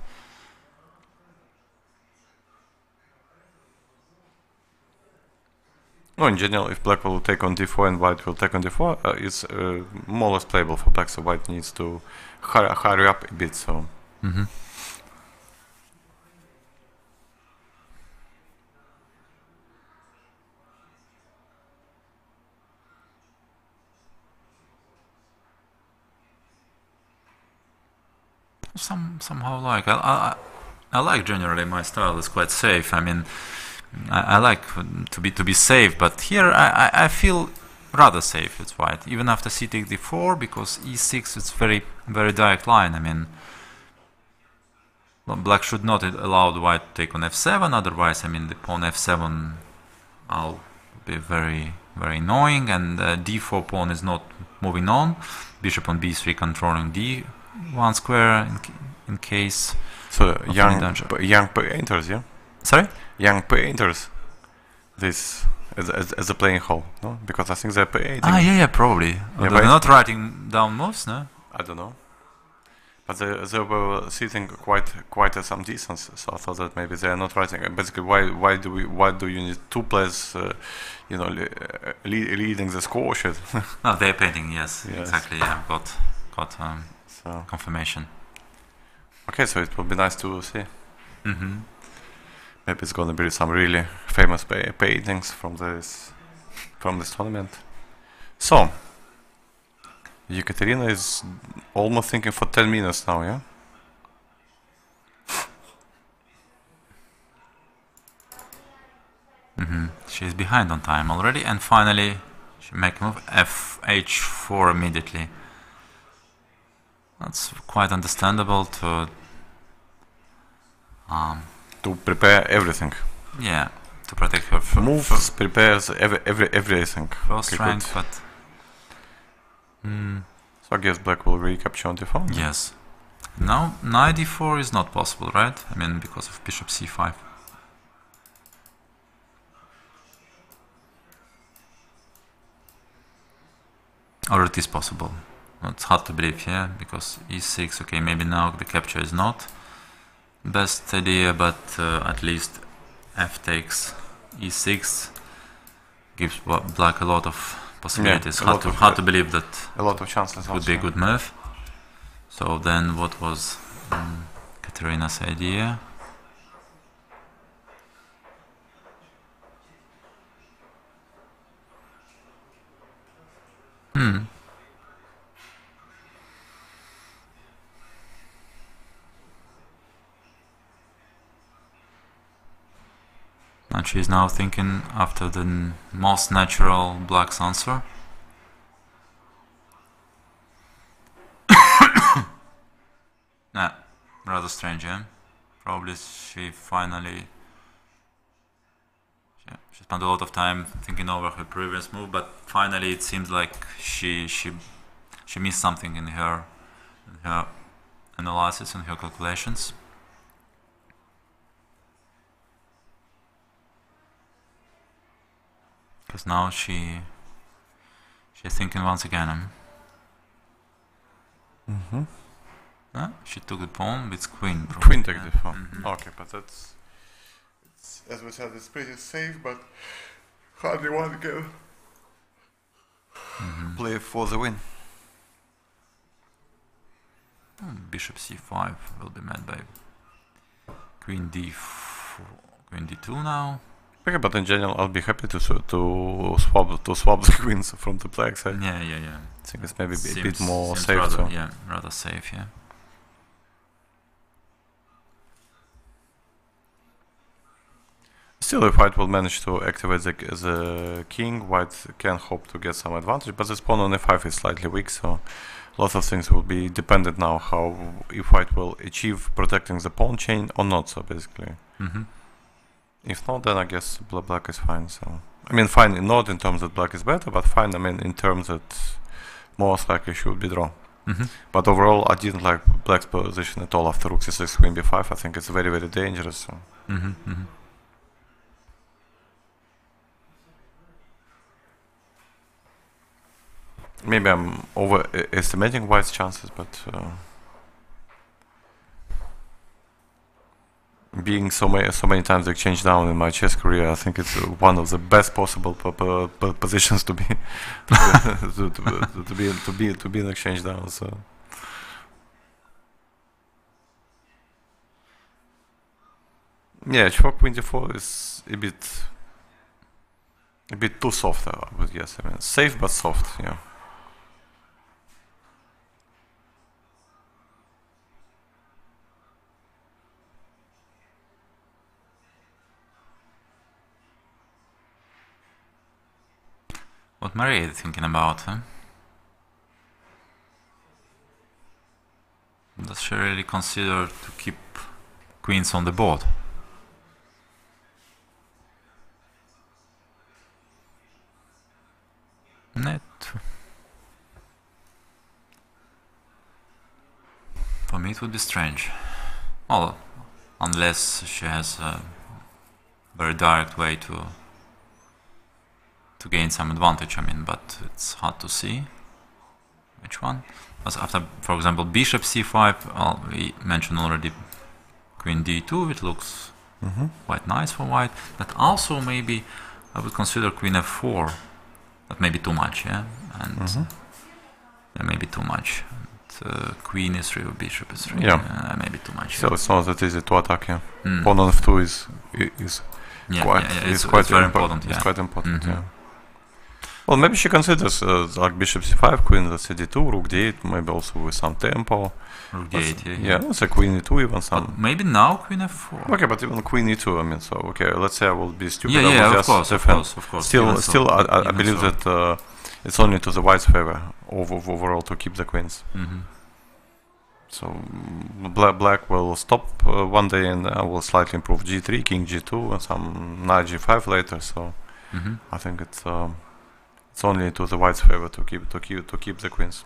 No, in general, if black will take on d4 and white will take on d4, it's more or less playable for black, so white needs to hurry up a bit. So. somehow like I like generally my style is quite safe. I mean, I like to be safe, but here I feel rather safe with white, even after c take d4, because e6 it's very direct line. I mean, black should not allow the white to take on f7, otherwise I mean the pawn f7 will be very annoying, and d4 pawn is not moving on, bishop on b3 controlling d1 square in case. So young painters, yeah? Sorry? Young painters this as a playing hole, no? Because I think they're painting. Yeah, probably. Yeah, they're not writing down moves, no? I don't know. But they were sitting quite at some distance, so I thought that maybe they are not writing. Basically, why do you need two players, you know, leading the score sheet? No, they're painting. Yes, exactly. Yeah, got so confirmation. Okay, so it will be nice to see. Maybe it's gonna be some really famous paintings from this tournament. So Ekaterina is almost thinking for 10 minutes now, yeah? She's behind on time already, and finally she make a move h4 immediately. That's quite understandable to prepare everything. Yeah, to protect her moves, prepares everything. First rank, but so I guess black will recapture on d4. Yes. Now knight d4 is not possible, right? I mean, because of bishop c5. Or it is possible. It's hard to believe, yeah, because e6, okay, maybe now the capture is not best idea, but at least f takes e6 gives black a lot of possibilities. Yeah, hard to believe that a lot of chances would be a good move. So then what was Katerina's idea? And she's now thinking after the most natural black's answer. Nah, rather strange, yeah? Probably she finally... She spent a lot of time thinking over her previous move, but finally it seems like she missed something in her analysis and her calculations. Because now she's thinking once again. She took the pawn with queen. Queen took the pawn. Okay, but that's, as we said, it's pretty safe, but hardly one can play for the win. Bishop c5 will be met by queen d4, queen d2 now. Okay, but in general, I'll be happy to swap the queens from the black side. Yeah. I think it's maybe a bit more safe. Rather safe. Yeah. Still, if white will manage to activate the king, white can hope to get some advantage. But this pawn on f5 is slightly weak, so lots of things will be dependent now how if white will achieve protecting the pawn chain or not. So basically. If not, then I guess black is fine. So I mean, fine, not in terms that black is better, but fine. I mean, in terms that most likely should be draw. But overall, I didn't like black's position at all after rook c6, queen b5. I think it's very dangerous. So. Maybe I'm overestimating white's chances, but. Being so many times exchanged down in my chess career, I think it's one of the best possible positions to be to be an exchange down. So yeah, h4 queen d4 is a bit too soft, I would guess. I mean, safe but soft. Yeah. what Maria is thinking about, huh? Does she really consider to keep queens on the board? Net. For me it would be strange. Well, unless she has a very direct way to gain some advantage, I mean, but it's hard to see which one. As after, for example, bishop c5, well, we mentioned already queen d2, it looks quite nice for white, but also maybe I would consider queen f4, but maybe too much, yeah, and yeah, maybe too much. And, queen is 3 or bishop is 3, yeah, maybe too much. So it's not that easy to attack, yeah. Pawn on f2 is quite very important. It's quite important, yeah. Well, maybe she considers like bishop c5, queen c d2, rook d8, maybe also with some tempo. Rook d8, yeah, it's a queen e2 even some. But maybe now queen f4. Okay, but even queen e2, I mean, so okay, let's say I will be stupid. Yeah, I will of course. Still, I believe that it's only to the white's favor overall to keep the queens. So black will stop one day and I will slightly improve g3, king g2, and some knight g5 later. So I think it's only to the white's favor to keep the queens.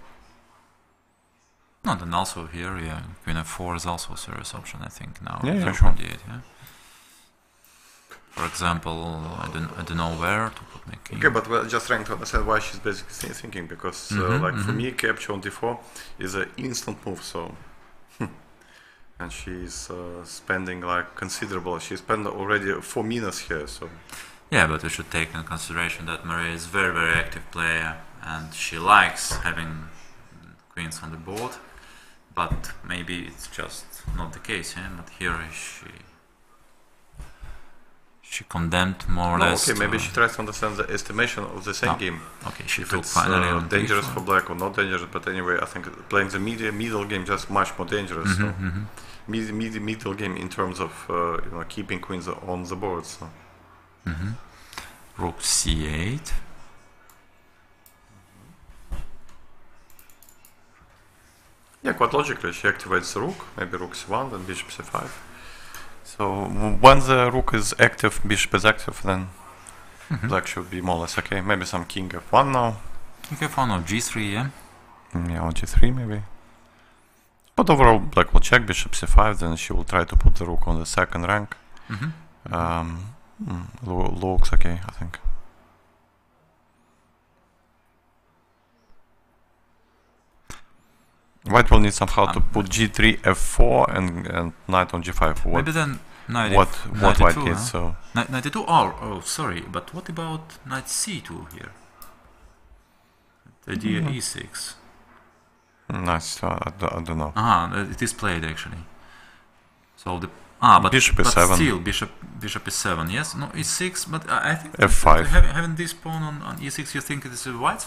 No, then also here, yeah, queen f4 is also a serious option, I think now. Yeah, sure. D8, yeah. For example, I don't know where to put my king. Okay, but we're just trying to understand why she's basically thinking, because like for me, capture on d4 is an instant move, so and she's spending like considerable. She spent already 4 minutes here, so. Yeah, but we should take into consideration that Maria is a very, very active player, and she likes having queens on the board. But maybe it's just not the case, yeah. But here she condemned more or less. Okay, maybe she tries to understand the estimation of the same game. Okay, she if took it's finally dangerous for black or not dangerous. But anyway, I think playing the middle game just much more dangerous. So middle game in terms of keeping queens on the board. So. Rook c8. Yeah, quite logically, she activates the rook, maybe rook c1, then bishop c5. So when the rook is active, bishop is active, then black should be more or less okay. Maybe some king f1 now. King f1 or g3, yeah? Yeah, or g3 maybe. But overall, black will check bishop c5, then she will try to put the rook on the second rank. Looks okay, I think. White will need somehow to put g3, f4, and knight on g5. Maybe then knight what white needs, so. Knight e2, oh, sorry, but what about knight c2 here? The idea e6. Nice, I don't know. It is played actually. So the but bishop e7. Still bishop e7. Yes, no e6. But I think f5. Having this pawn on e6, you think it is a white's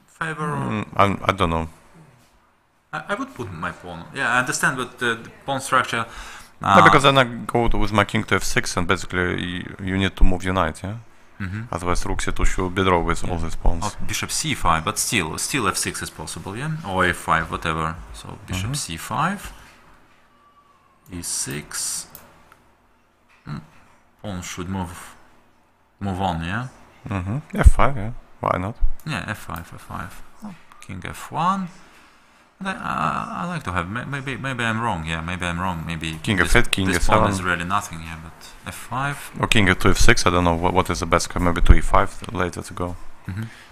favor? Or? I don't know. I would put my pawn. Yeah, I understand, but the pawn structure. No, because then I go with my king to f6, and basically you need to move your knight, yeah. Otherwise, rook c2 should be draw with all these pawns. Oh, bishop c5, but still f6 is possible, yeah, or a5, whatever. So bishop c5, e6. Pawn should move on, yeah. f5, yeah. Why not? Yeah, f5. Oh, king f1. I like to have. Maybe I'm wrong. Yeah, maybe I'm wrong. Maybe king f8, king this f7. pawn is really nothing. Yeah, but f5. Or king f2, f6. I don't know what is the best. Maybe to e5 later to go.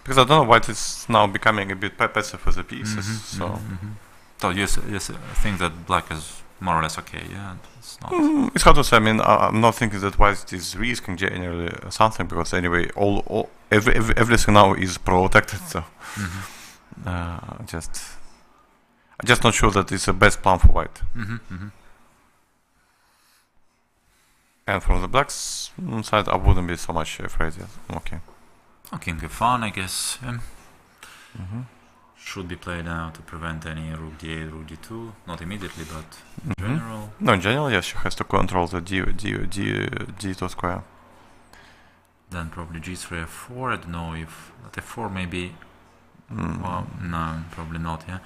Because I don't know, white is now becoming a bit passive with the pieces. So you think that black is more or less okay? Yeah, it's not. It's hard to say. I mean, I'm not thinking that white is risking generally something, because anyway, everything now is protected. So I'm just not sure that it's the best plan for white. And from the black side, I wouldn't be so much afraid yet. Okay. King f1, I guess. Should be played now to prevent any rook d8, rook d2. Not immediately, but in general. No, in general, yes, she has to control the d2 square. Then probably g3 f4. I don't know if at f4 maybe. Well, no, probably not. Yeah.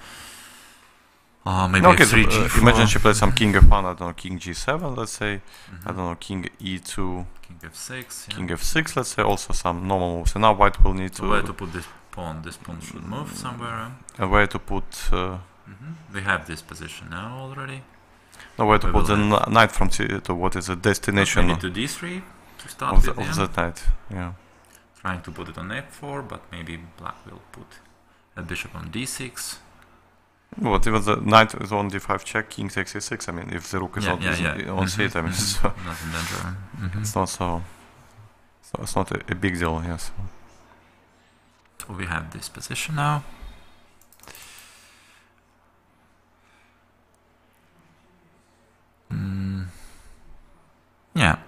Maybe no, okay, f3 g4. Imagine she plays some king f1. I don't know, king g7. Let's say. I don't know, king e2. King f6. King f6. Let's say also some normal moves. And now white will need to. Where to put this pawn? This pawn should move somewhere. And where to put. We have this position now already. No, where to put the knight from to what is the destination? Maybe to d3 to start of, with, of that knight. Yeah. Trying to put it on f4, but maybe black will put a bishop on d6. What even the knight is on d5 check, king takes e6. I mean, if the rook is on c8, I mean, so not in danger. it's not so. So it's not a big deal. Yes. So we have this position now. Yeah,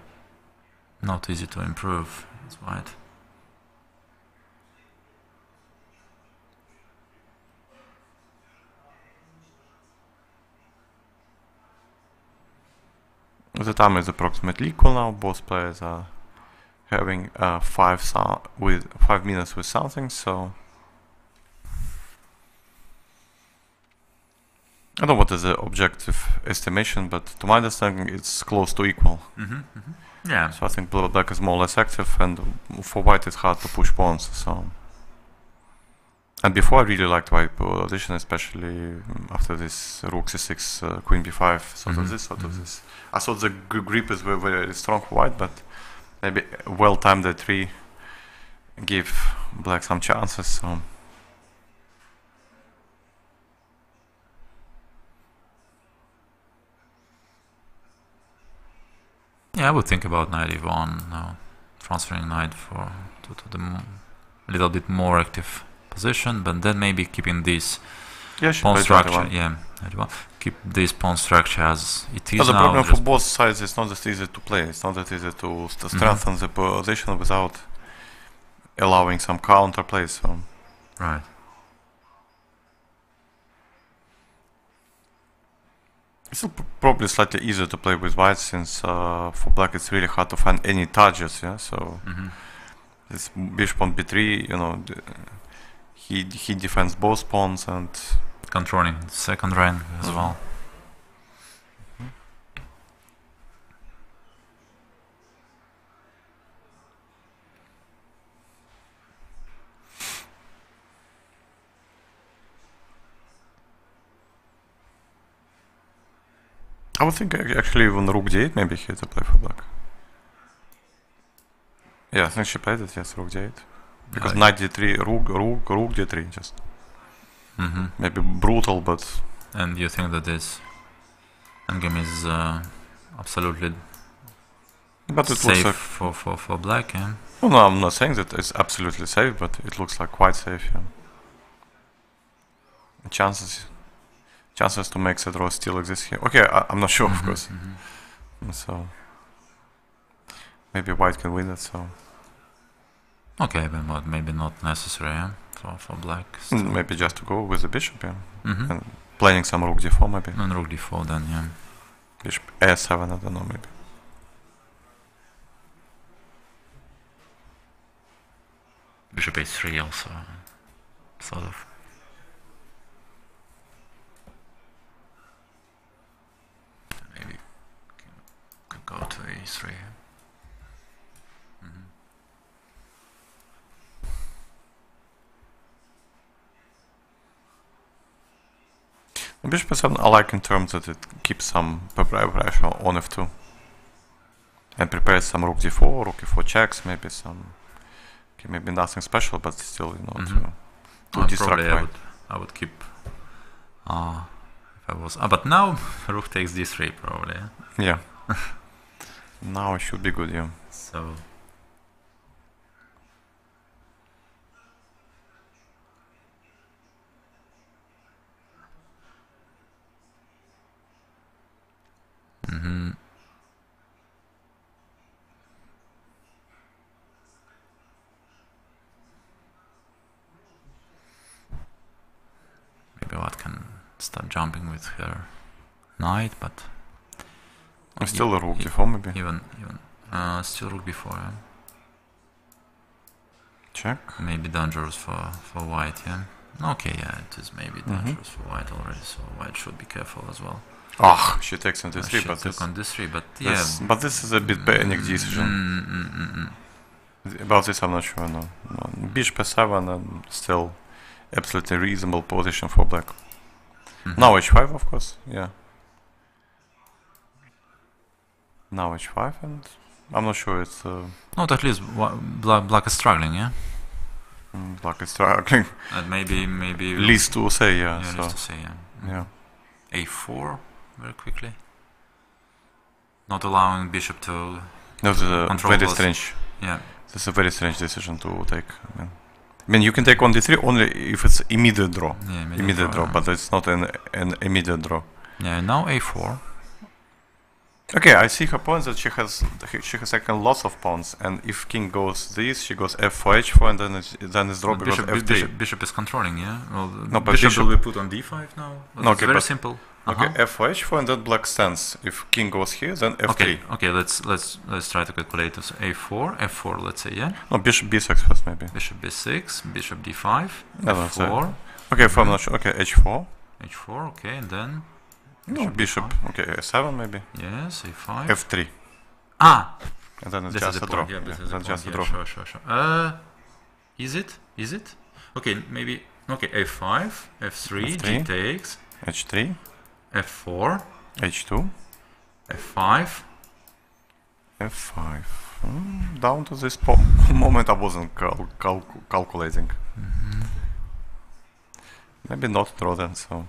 not easy to improve. That's white. The time is approximately equal now. Both players are having 5 minutes with something. So I don't know what is the objective estimation, but to my understanding, it's close to equal. Yeah. So I think black is more or less active, and for white it's hard to push pawns. So. And before I really liked white position, especially after this rook c6, queen b5, sort of this, sort of this. I thought the grip is very, very strong for white, but maybe well-timed d3 gave black some chances. So. Yeah, I would think about knight e1 now, transferring knight to the little bit more active position, but then maybe keeping this pawn structure. Yeah, keep this pawn structure as it is now. The problem for both sides is not that easy to play. It's not that easy to strengthen the position without allowing some counter plays. So. Right. It's probably slightly easier to play with white, since for black it's really hard to find any targets. Yeah, so this bishop on b3, you know, he defends both pawns and controlling the second rank as well. I would think actually even rook d8 maybe here's a play for black. Yeah, I think she played it, yes, rook d8. Because knight d3, rook d3 just. Maybe brutal, but... And you think that this endgame is absolutely safe like for black, yeah? Well, no, I'm not saying that it's absolutely safe, but it looks like quite safe, yeah. Chances to make the draw still exist here. Okay, I'm not sure, of course. So maybe white can win it. So okay, but maybe not necessary, yeah, for black. Maybe just to go with the bishop, yeah, and playing some rook d4 maybe. And rook d4 then, yeah. Bishop a7, I don't know, maybe. Bishop a3 also, sort of. Maybe could go to a3. Bishop a7 I like in terms that it keeps some pressure on f2 and prepares some rook d4, rook e4 checks, maybe some, okay, maybe nothing special, but still, you know, to distract white. I would keep if I was, but now rook takes d3 probably. Yeah. Now it should be good, yeah. So maybe white can start jumping with her knight, but still a rook d4 maybe. Even still rook b4. Yeah. Check. Maybe dangerous for white, yeah? Okay, yeah, it is maybe dangerous for white already, so white should be careful as well. Ah, she takes on d3, She but took on d3, but yeah. But this is a bit panic decision. About this I'm not sure, no. Bishop f7 and still absolutely reasonable position for black. Now h5, of course, yeah. Now h5, and I'm not sure it's... Not at least black is struggling, yeah? Black is struggling. And maybe... Least to say, yeah. Yeah, so. least to say, yeah. A4, very quickly. Not allowing bishop to... No, this is a very strange... Yeah. This is a very strange decision to take. I mean, you can take on d3 only if it's immediate draw. Yeah, immediate draw, but it's not an immediate draw. Yeah, now a4. Okay, I see her points that she has taken lots of pawns, and if king goes this, she goes f4, h4, and then it's draw because f3. Bishop is controlling, yeah? Well, no, but bishop will be put on d5 now? No, it's very simple. Okay, f4, h4, and then black stands. If king goes here, then f3. Okay, let's try to calculate this. f4, let's say, yeah? No, bishop b6 first, maybe. Bishop b6, bishop d5, no, f4. Okay, if I'm not sure. Okay, h4. h4, okay, and then... Bishop. Okay, a7 maybe. Yes, a5. f3. Ah! And then it's this just a draw. Yeah, this is just a draw. Sure. Is it? Okay, maybe... Okay, f5, f3, g takes. h3. f4. h2. f5. f5. Down to this moment I wasn't calculating. Maybe not draw then, so...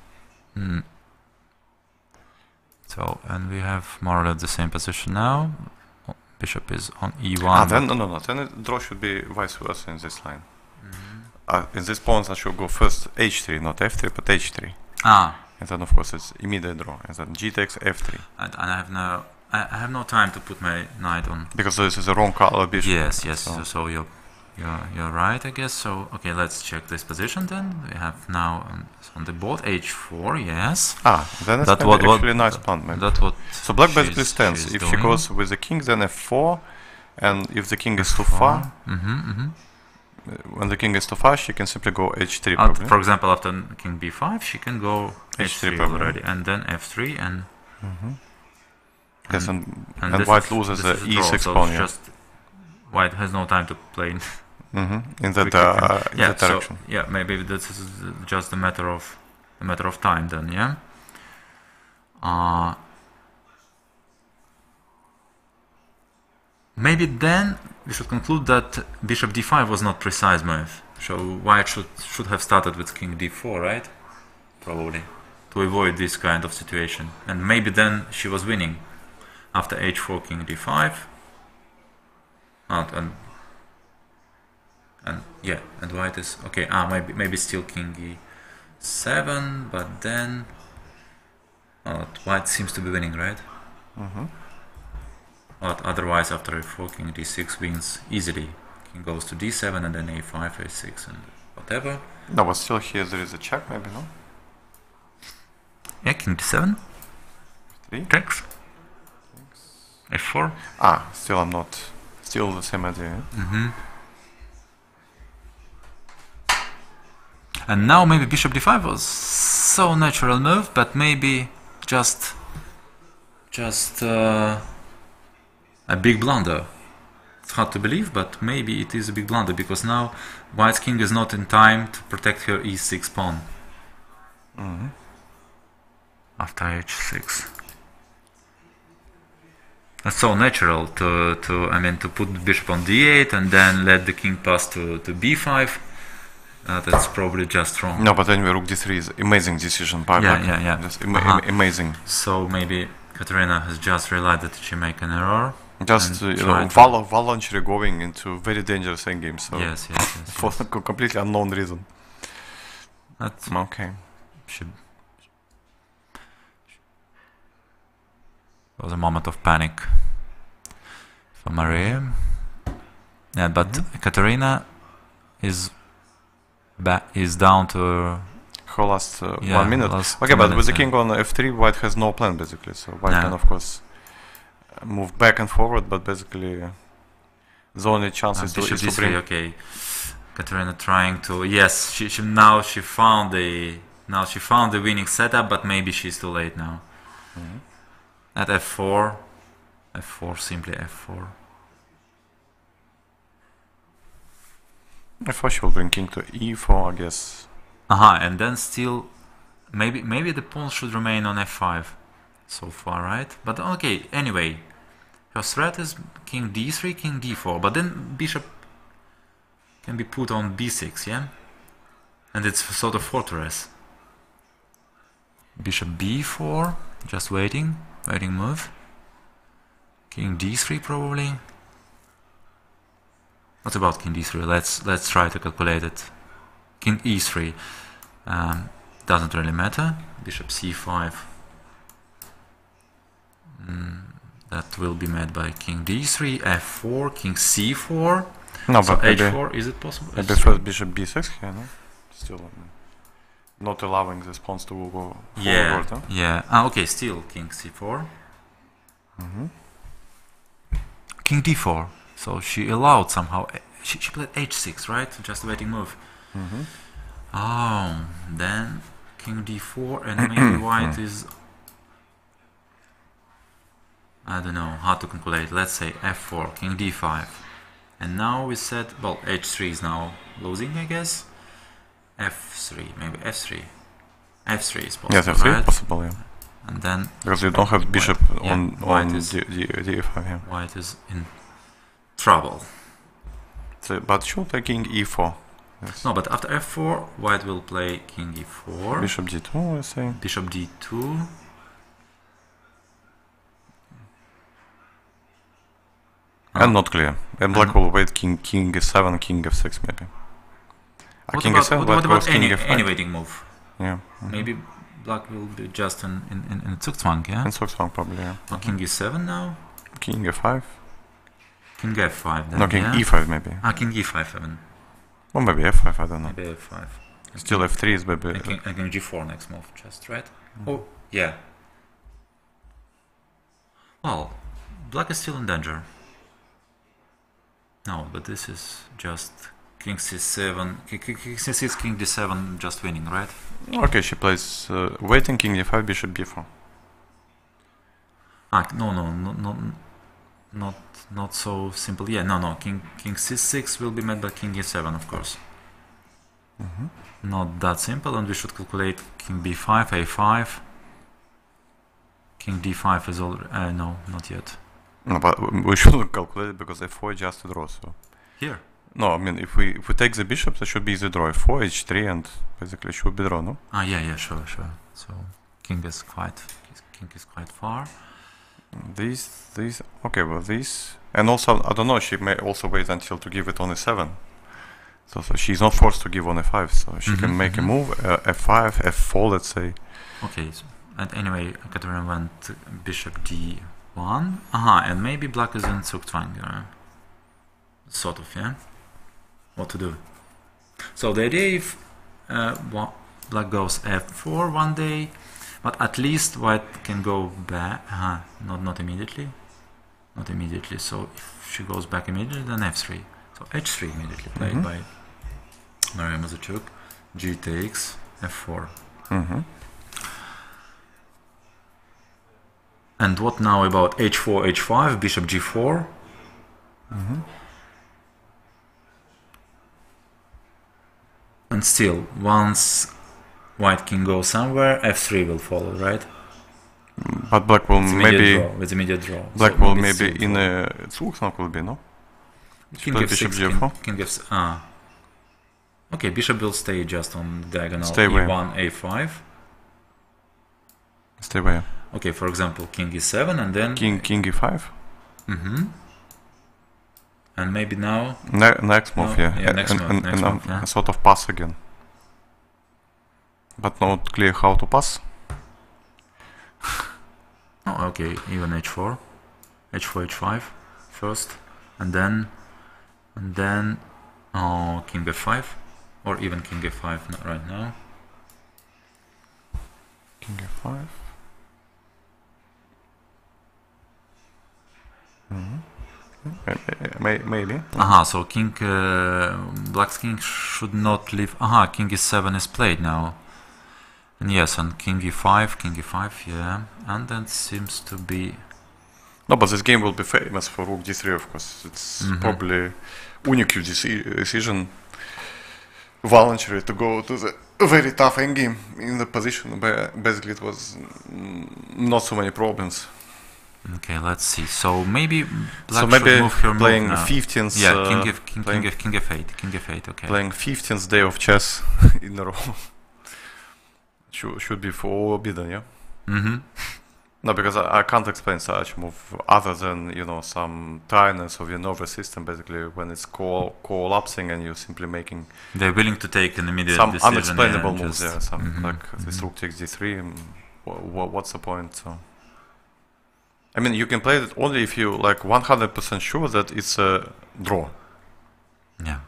So, and we have more or less the same position now. Bishop is on e1. Then no. Then draw should be vice versa in this line. In this pawn I should go first h3, not f3, but h3. And then of course it's immediate draw. And then g takes f3. And I have no time to put my knight on. Because this is the wrong color bishop. Yes. So you're right, I guess. So okay, let's check this position then. We have now on the board h4. Yes. Then it's actually a nice plan. Maybe. That's what. So black basically stands. If she goes with the king, then f4, and if the king is too far, when the king is too far, she can simply go h3. Probably. For example, after king b5, she can go h3 already, and then f3 and. Yes, and white loses the e6 pawn. Just white has no time to play. In that direction. So, yeah, maybe this is just a matter of time then. Yeah. Maybe then we should conclude that bishop d5 was not precise move. So white should have started with king d4, right? Probably to avoid this kind of situation, and maybe then she was winning after h4, king d5. And white is okay. Maybe still king e7, but then white seems to be winning, right? But otherwise, after f4, king d6 wins easily. King goes to d7 and then a5, a6, and whatever. No, but still here there is a check, maybe, no? Yeah, king d7. 3. Checks. f4. Still I'm not. Still the same idea. And now maybe bishop d5 was so natural move, but maybe just a big blunder. It's hard to believe, but maybe it is a big blunder because now white's king is not in time to protect her e6 pawn. After h6. It's so natural to put the bishop on d8 and then let the king pass to b5. That's probably just wrong. No, but anyway, rook d3 is amazing decision by black. Yeah. Just amazing. So maybe Katerina has just realized that she made an error. Just voluntarily going into very dangerous endgame. So yes. For a completely unknown reason. That's okay. It was a moment of panic for Maria. Yeah, but Katerina is down to her last 1 minute. Okay, but with the king on f3, white has no plan basically. So white can of course move back and forward, but basically the only chance is to bring. Okay, Katerina trying to, yes, she now she found the winning setup, but maybe she's too late now. At f4, simply f4. f4 she will bring king to e4, I guess. And then still, maybe the pawn should remain on f5 so far, right? But okay, anyway, her threat is king d3, king d4, but then bishop can be put on b6, yeah? And it's sort of fortress. Bishop b4, just waiting move. King d3 probably. What about king d3? Let's try to calculate it. King e3 doesn't really matter. Bishop c5. That will be met by king d3, f4, king c4. No, so but h4, is it possible? Maybe first bishop b6 here, no? Still not allowing this pawns to go forward. Huh? Yeah. Okay, still king c4. King d4. So she allowed somehow. She played h6, right? Just waiting move. Oh, then king d4, and maybe white is, I don't know how to calculate. Let's say f4, king d5. And now we said, well, h3 is now losing, I guess. f3, maybe f3. f3 is possible, yes, f3 right? is possible, yeah. And then because you don't have bishop on d5, yeah. White is in trouble. So, but should play king e4. Yes. No, but after f4, white will play king e4. Bishop d2, let's say. Bishop d2. And not clear. And black will wait king e7, king f6 maybe. King e7, what about king any f5. waiting move? Yeah. Maybe black will be just in Zugzwang, yeah? In Zugzwang probably, yeah. Or king e7 now? King f5. King f5 then, no, king yeah? e5 maybe. King e5 even. Or maybe f5, I don't know. Maybe f5. Still f3 is maybe... And king g4 next move, just, right? Oh, yeah. Well, black is still in danger. No, but this is just king c7, king c6, king d7, just winning, right? Okay, she plays waiting, king d5, bishop b4. No, not so simple. Yeah, no, king c6 will be met by king e7, of course. Not that simple, and we should calculate king b5, a5. King d5 is already... no, not yet. No, but we shouldn't calculate it because f4 is just a draw, so... Here? No, I mean, if we take the bishop, there should be the draw. f4, h3, and basically should be draw, no? Yeah, sure. So, king is quite far. These... Okay, well, these... And also, I don't know, she may also wait until to give it on e7. So she's not forced to give on e5, so she can make a move, f5, f4, let's say. Okay, so, and anyway, Katerina went bishop d1. And maybe black is in Zugzwang. Sort of, yeah? What to do? So the idea if black goes f4 one day, but at least white can go back. Not immediately. Not immediately. So if she goes back immediately, then f3. So h3 immediately played by Morozevich. G takes f4. And what now about h4, h5, bishop g4? And still, once white can go somewhere, f3 will follow, right? But black will maybe... With immediate draw. Black so will maybe in a... Zugzwang will be, no? King f6, king f6, okay, bishop will stay just on diagonal e1, a5. Stay where? Okay, for example, king e7 and then... King e5? And maybe now... next move, yeah. Next move, yeah. Sort of pass again. But not clear how to pass. Okay, even h4. h4, h5 first. And then king f5. Or even king f5 right now. King f5. Maybe. Aha, so king, black's king should not leave. Aha, king e7 is played now. And yes, and king e5, yeah. And that seems to be... No, but this game will be famous for rook d3, of course. It's probably unique decision. Voluntary to go to the very tough endgame in the position where basically it was not so many problems. Okay, let's see. So maybe black should move her playing move now. 15th. Yeah, king f8. Okay. Playing 15th day of chess in a row. Should be forbidden, yeah. No, because I can't explain such move other than, you know, some tiredness of your nervous system, basically, when it's collapsing and you're simply making... They're willing to take an immediate some decision. Unexplainable moves, yeah, some like this rook takes d3, what's the point, so... I mean, you can play it only if you like 100% sure that it's a draw. Yeah.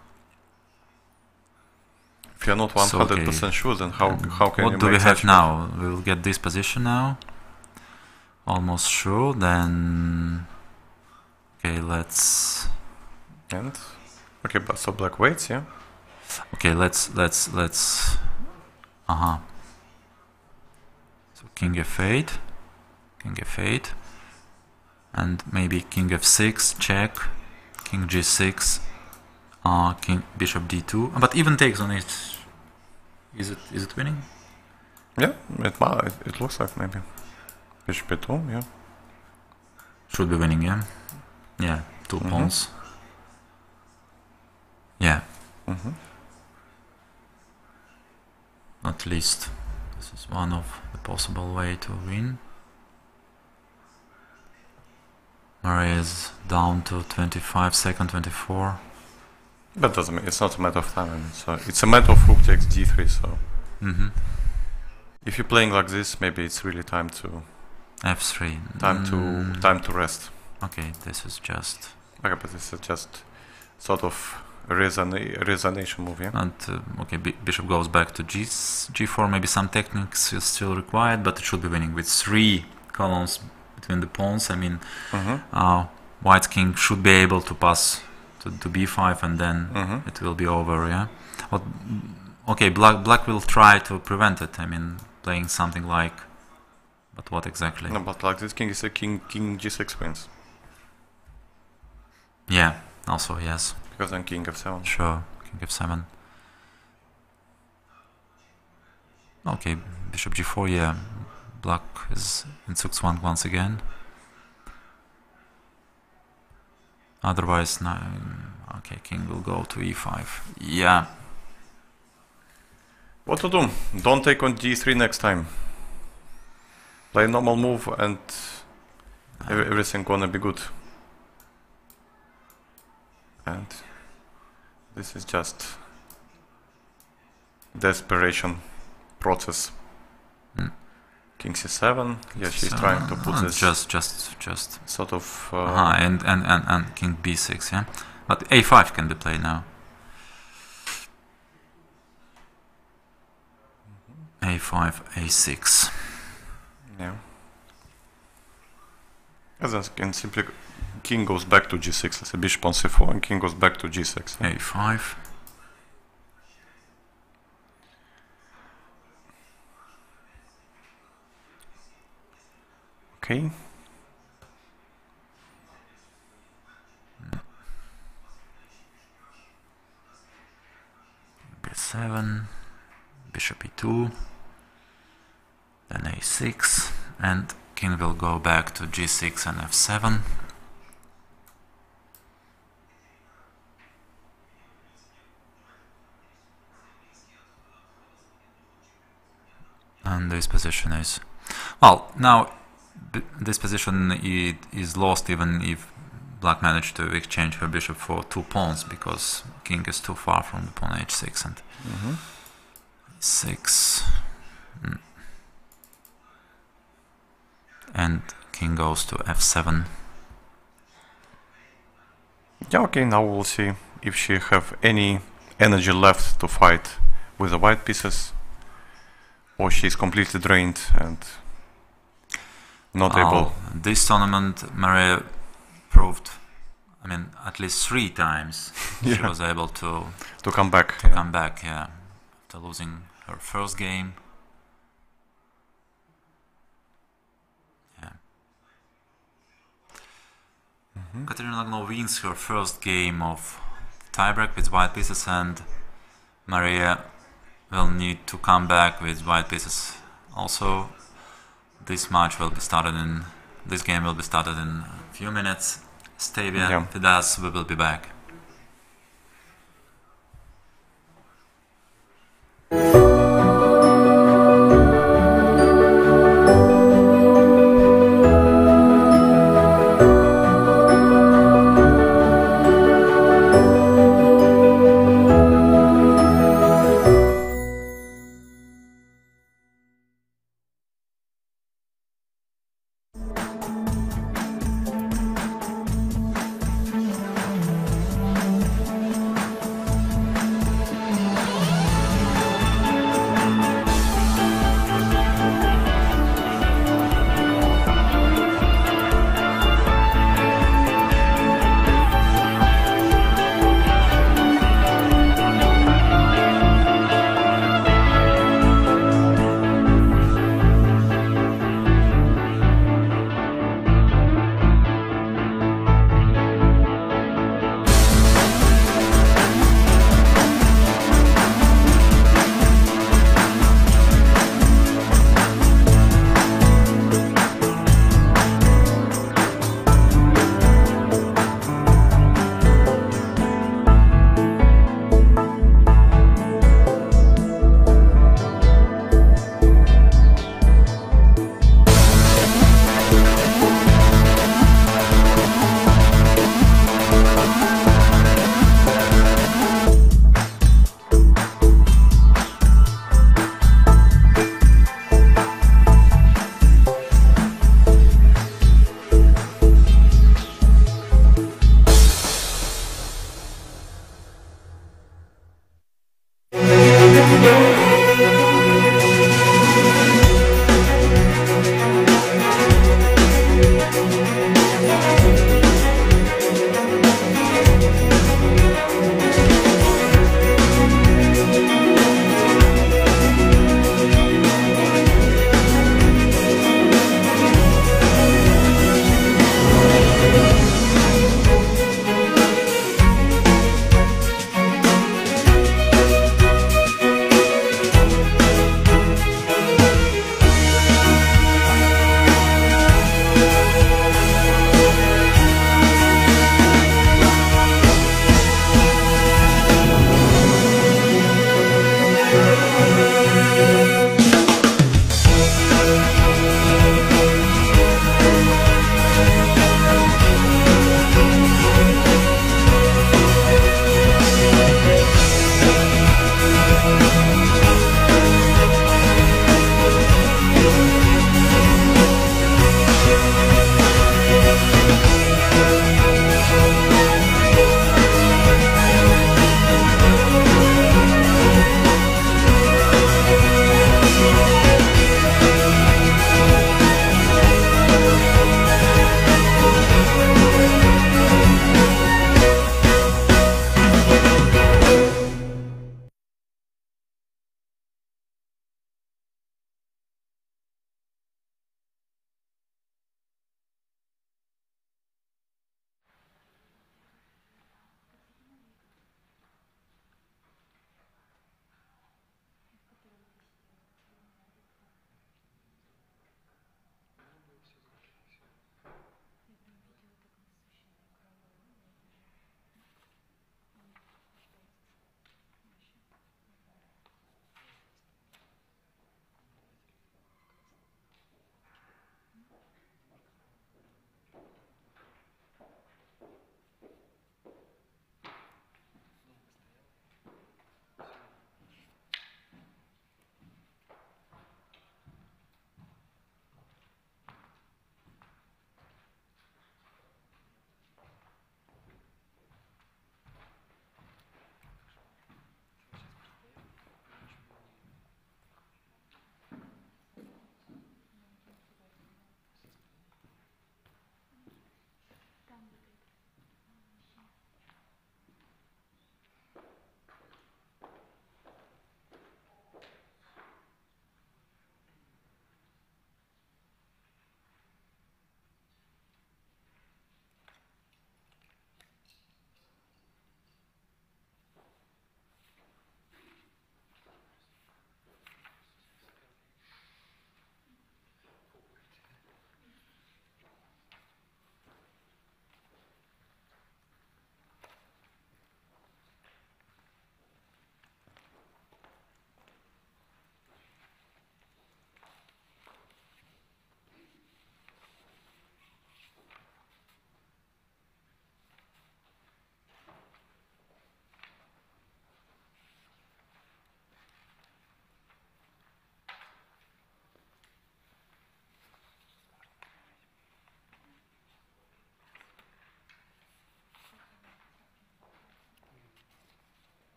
If you're not 100% sure, then how can you what do we have now? We will get this position now. Almost sure. Then okay, let's okay, but so black waits, yeah. Okay, let's so king f8, and maybe king f6 check, king g6, king bishop d2, but even takes on it. Is it winning? Yeah, it looks like maybe bishop e2, yeah. Should be winning, yeah. Yeah, two pawns. Yeah. At least this is one of the possible way to win. Maria is down to 25 seconds, 24. That doesn't mean it's not a matter of time. I mean, so it's a matter of rook takes d3. So if you're playing like this, maybe it's really time to f3. Time to rest. Okay, this is just. Okay, but this is just sort of a resignation move, yeah. And okay, bishop goes back to g4. Maybe some techniques is still required, but it should be winning with 3 columns between the pawns. I mean, white king should be able to pass to b5, and then it will be over. Yeah. But, okay, black will try to prevent it. I mean, playing something like. But what exactly? No, but like this king is a king g6 wins. Yeah. Also yes. Because then king f7. Sure. King f7. Okay. Bishop g4. Yeah. Black is in 6-1 once again. Otherwise, no. Okay, king will go to e5. Yeah. What to do? Don't take on d3 next time. Play normal move and everything gonna be good. And this is just desperation process. King c7. Yeah, she's trying to put this just sort of and king b6. Yeah, but a5 can be played now. a5, a6. Yeah. And then can simply king goes back to g6. Let's say bishop on c4, and king goes back to g6. Yeah. a5. Okay. b7, bishop e2, then a6, and king will go back to g6 and f7. And this position is, well, now this position is lost even if black managed to exchange her bishop for 2 pawns, because king is too far from the pawn h6 and 6. And king goes to f7. Yeah, okay, now we'll see if she have any energy left to fight with the white pieces, or she's completely drained and not able. This tournament, Maria proved I mean, at least 3 times Yeah. she was able to come back. come back, yeah, after losing her first game. Yeah. Katerina Lagno wins her first game of tiebreak with white pieces, and Maria will need to come back with white pieces also. This game will be started in a few minutes. Stavia, Yeah. Fidas, we will be back.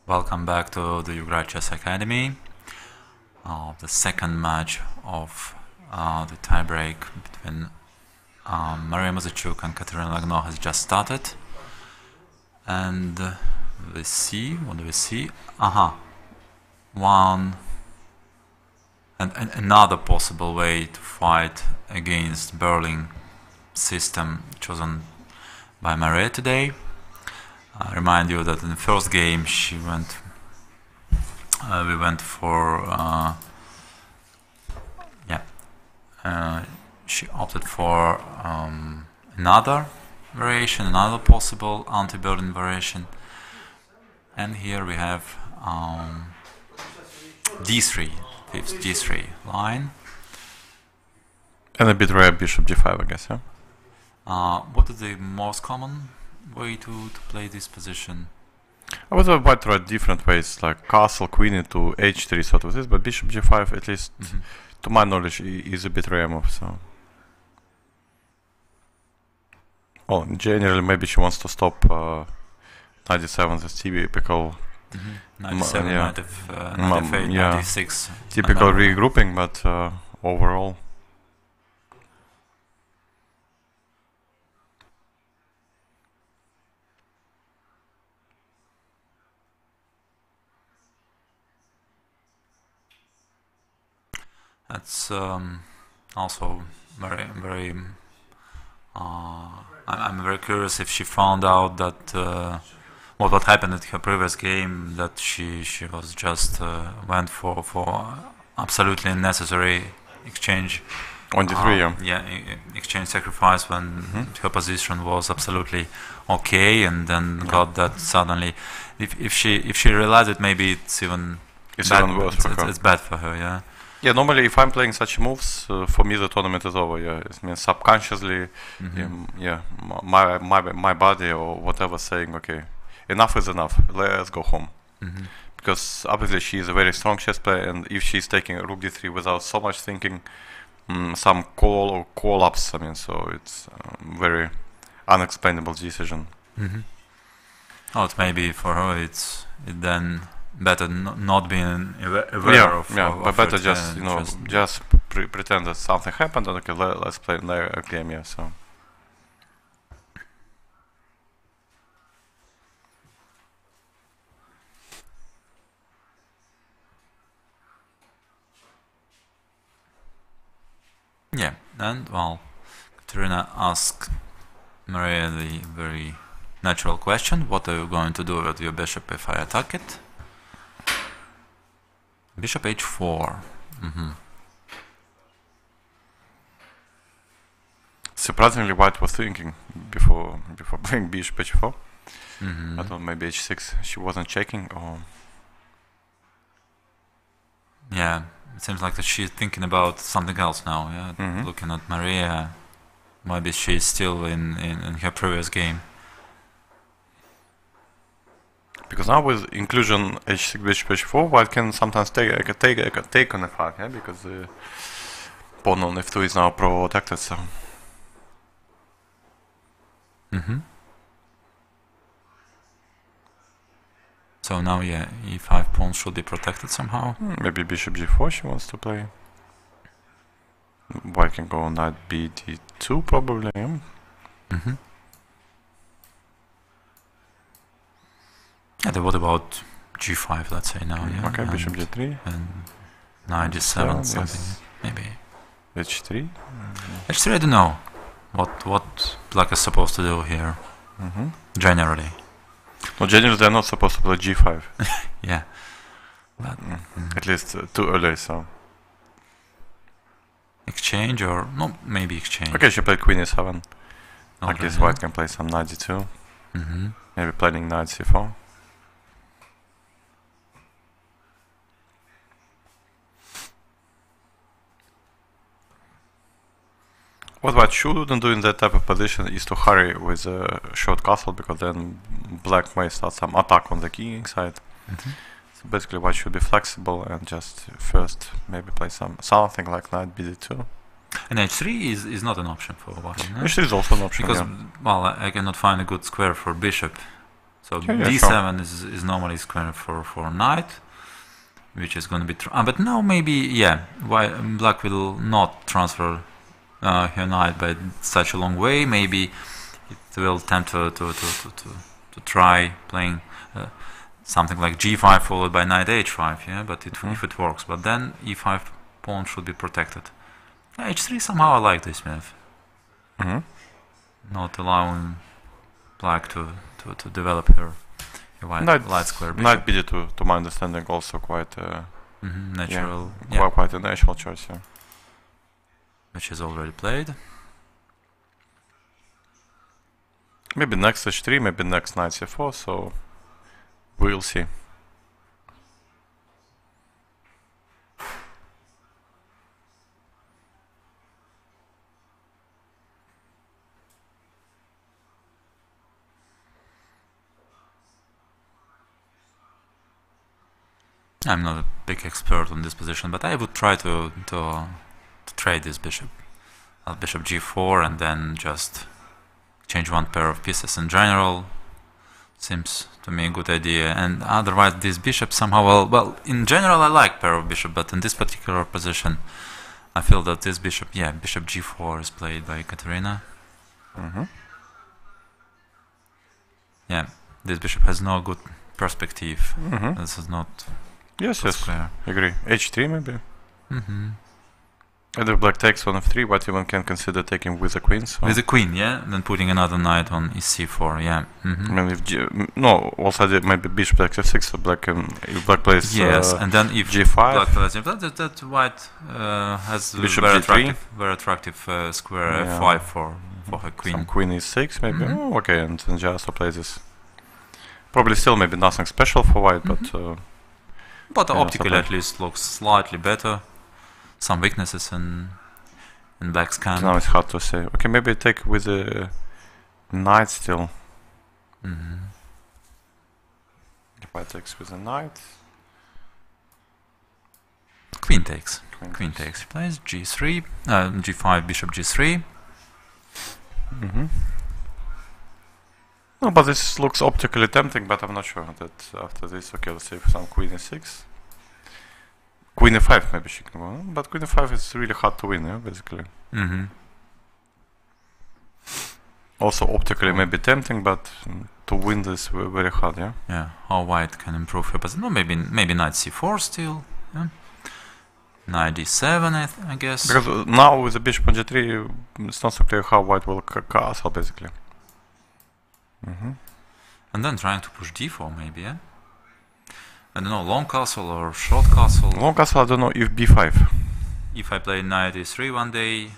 Welcome back to the ЮГРА Chess Academy. The second match of the tiebreak between Maria Morozevich and Katerina Lagno has just started. And we see, what do we see? One and another possible way to fight against Berlin system chosen by Maria today. I remind you that in the first game we went for she opted for another variation, another possible anti-Berlin variation, and here we have d3, fifth d3 line, and a bit rare bishop g5, I guess. Yeah. What is the most common way to play this position? I would have tried different ways, like castle, queen into h3 sort of this, but bishop g5, at least to my knowledge, is a bit rare move. So, well, generally maybe she wants to stop 97, that's typical. 97, yeah. 98, 96. Typical regrouping, but overall. That's also very. I'm very curious if she found out that what happened at her previous game, that she was just went for absolutely necessary exchange on d3, exchange sacrifice when her position was absolutely okay, and then got that suddenly. If she realized it, maybe it's even worse for her. It's bad for her, yeah. Yeah, normally if I'm playing such moves, for me the tournament is over. Yeah, it means subconsciously, my body or whatever saying, okay, enough is enough. Let's go home. Because obviously she is a very strong chess player, and if she's taking rook d3 without so much thinking, some call or call ups. I mean, so it's very unexplainable decision. Oh, it maybe for her it's then better not being aware of. But better just just pretend that something happened and okay, let's play a game. Yeah, so. Yeah, and well, Katerina asked Maria the very natural question: what are you going to do with your bishop if I attack it? Bishop h4. Surprisingly, White was thinking before playing bishop h4. I thought maybe h6. She wasn't checking, or yeah, it seems like that she's thinking about something else now. Yeah, looking at Maria, maybe she's still in her previous game. Because now with inclusion h6, bishop h4, White can sometimes take on f5, yeah, because the pawn on f2 is now protected. So. So now, yeah, e5 pawn should be protected somehow. Maybe bishop g4 she wants to play. White can go knight b d2 probably. Yeah. Yeah, what about g5, let's say now, yeah? Okay, bishop g3. And knight g7, something, maybe. h3? h3, I don't know what black is supposed to do here, generally. No, generally they're not supposed to play g5. Yeah. But, at least too early, so. Exchange or, no, maybe exchange. Okay, she played queen e7. I Okay, guess White can play some knight d2. Maybe planning knight c4. What White shouldn't do in that type of position is to hurry with a short castle, because then Black may start some attack on the king side. So basically White should be flexible and just first maybe play something like knight bd2. And h3 is not an option for White. No? H3 is also an option, because well, I cannot find a good square for bishop, So yeah, d7 is normally square for knight, which is going to be... but now maybe, yeah, black will not transfer her knight by such a long way. Maybe it will attempt to try playing something like g5 followed by knight h5, yeah, but if it works. But then e5 pawn should be protected. h3 somehow I like this move. Not allowing black to develop her light square bishop. Knight bd2, to my understanding, also quite natural. Yeah, quite a natural choice, yeah. Which is already played. Maybe next h3, maybe next knight c4, so we'll see. I'm not a big expert on this position, but I would try to trade this bishop. Bishop g4 and then just change one pair of pieces in general. Seems to me a good idea. And otherwise this bishop somehow, well, in general I like pair of bishop, but in this particular position I feel that this bishop, yeah, bishop g4 is played by Katerina. Yeah, this bishop has no good perspective. This is not... Yes, clear. Agree. h3 maybe. And if black takes on f3, what even can consider taking with the queen. So with the queen, yeah, and then putting another knight on c4, yeah. I mean, if also maybe bishop takes f6, so black can, if black plays yes, and then if g5, black plays that white has bishop very attractive square f5 for her queen. Some queen e6 maybe. Okay, and then just plays this. Probably still maybe nothing special for white, but optically at least looks slightly better. Some weaknesses in black's camp. Now it's hard to say. Okay, maybe take with the knight still. If I takes with the knight, queen takes. Queen takes. Plays g3, g5, bishop g3. No, but this looks optically tempting, but I'm not sure that after this. Okay, let's say some queen e6. Queen e5 maybe she can go, but queen e5 is really hard to win, yeah, basically. Also optically maybe tempting, but to win this very hard, yeah. Yeah, how white can improve her position? No, maybe knight c4 still. Yeah. Knight d7, I guess. Because now with the bishop on g3, it's not so clear how white will castle, basically. And then trying to push d4 maybe, yeah. I don't know, long castle or short castle. Long castle, I don't know if b5. If I play knight e3 one day,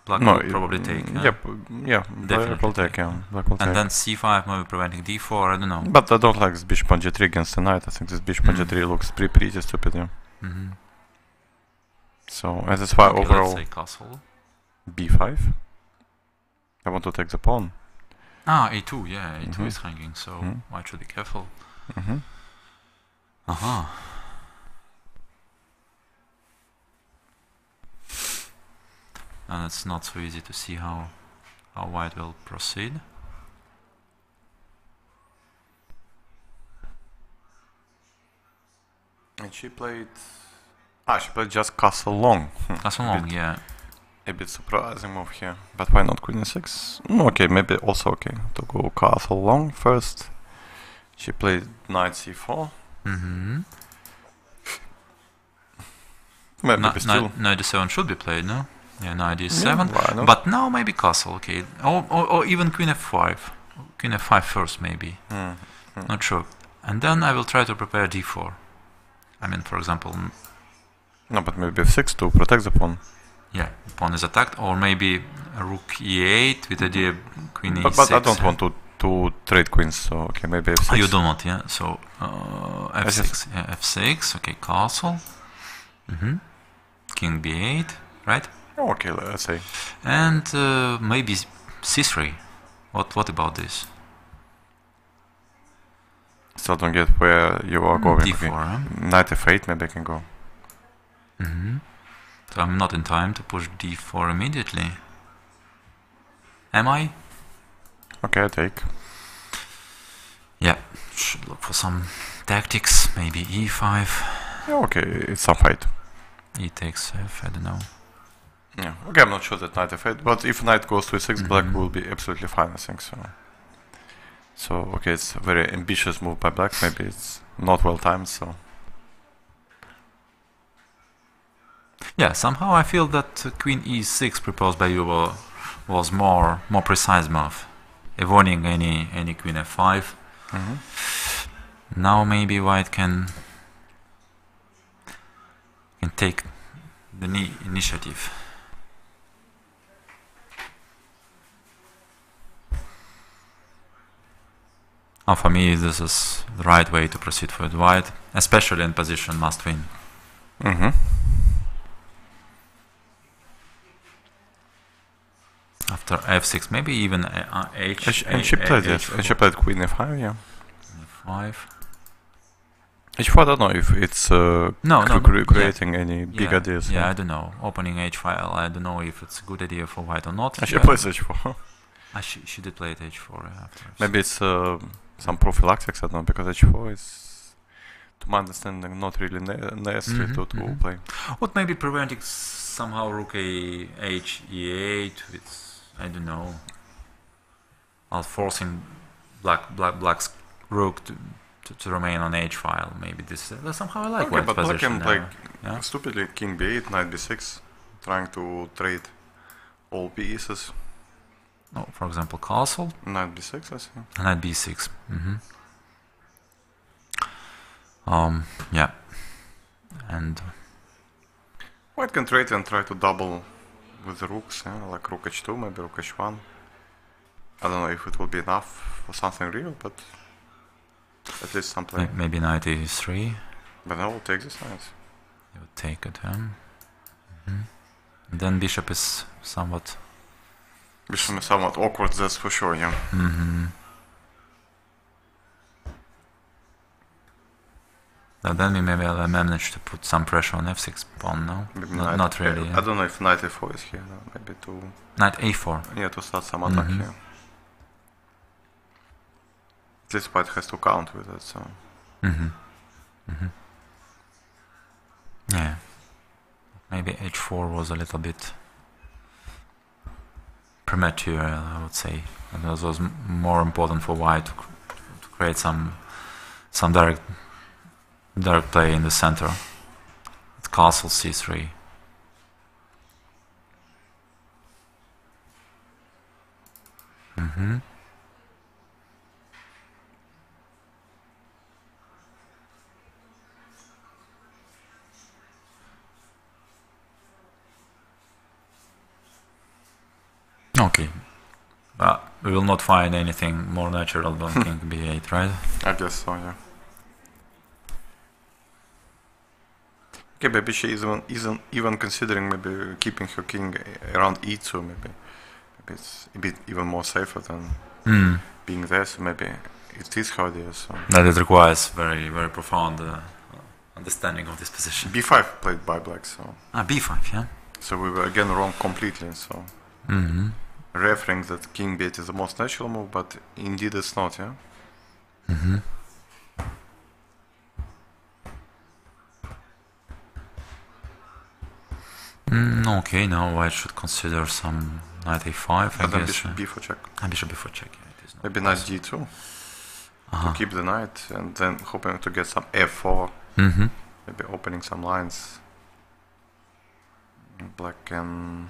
black will probably take. Yeah, black will take, yeah. Black will and then c5 maybe preventing d4, I don't know. But I don't like this bishop on g3 against the knight. I think this bishop on g3 looks pretty stupid, yeah. So, and that's why overall... Let's say castle. b5. I want to take the pawn. Ah, a2, yeah, a2 is hanging, so white should be careful. And it's not so easy to see how white will proceed. And she played just castle long. Castle long, yeah. A bit surprising move here, but why not queen e6? Okay, maybe also okay to go castle long first. She played knight c4. Maybe still knight d7 should be played, no? Yeah, knight d7. But now maybe castle, okay. Or even queen f5. Queen f5 first, maybe. Not sure. And then I will try to prepare d4. I mean, for example... No, but maybe f6 to protect the pawn. Yeah, the pawn is attacked, or maybe rook e8 with idea queen e6. But I don't want to trade queens, so okay, maybe f6. Oh, you don't want, yeah. So f6, yeah, f6. Okay, castle. King b8, right? Okay, let's say. And maybe c3. What about this? Still don't get where you are going. d4. Knight f8, maybe I can go. So I'm not in time to push d4 immediately. Am I? Okay, I take. Yeah. should look for some tactics. Maybe e5. Yeah, okay, it's some fight. E takes f. I don't know. Yeah, okay, I'm not sure that knight f8, but if knight goes to e6, black will be absolutely fine, I think so. So, okay, it's a very ambitious move by black, maybe it's not well timed, so... Yeah, somehow I feel that queen e6 proposed by you was more precise move, avoiding any queen f5. Now maybe white can take the initiative. For me, this is the right way to proceed for white, especially in position must win. After f6, maybe even h. And she played it. And she played queen f5, yeah. f5. h4, I don't know if it's creating any big ideas. Yeah, I don't know. Opening h file, I don't know if it's a good idea for white or not. She plays h4. She did play it h4 after. Maybe it's some prophylactics, I don't know, because h4 is, to my understanding, not really necessary to play. What maybe preventing somehow rook h e8 with, I don't know, forcing black's rook to remain on h file. Maybe this somehow I like white's but black position can now. stupidly king b8, knight b6, trying to trade all pieces. Oh, for example, castle. Knight b6, I think. Knight b6. Yeah, and white can trade and try to double with the rooks, like rook h2, maybe rook h1. I don't know if it will be enough for something real, but at least something. Maybe knight e3. But I will take this knight. You would take it, Then bishop is somewhat... Bishop is somewhat awkward, that's for sure, yeah. But then we maybe manage to put some pressure on f6 pawn, no? Not really. I don't know if knight a4 is here, maybe to... Knight a4. Yeah, to start some attack here. At least white has to count with it, so... Yeah. Maybe h4 was a little bit premature, I would say. And this was more important for white to create some direct play in the center. At castle c3. Okay, but we will not find anything more natural than king b8, right? I guess so, yeah. Okay, maybe she isn't even considering maybe keeping her king around e2. Maybe it's a bit even more safer than being there. So maybe it is her idea. So that it requires very profound understanding of this position. b5 played by black. So b5, yeah. So we were again wrong completely. So referring that king b8 is the most natural move, but indeed it's not. Yeah. Okay, now white should consider some knight a5, I guess. Bishop b4 check. Bishop b4 check, yeah, it is not maybe knight d2 to keep the knight, and then hoping to get some f4. Maybe opening some lines. Black can...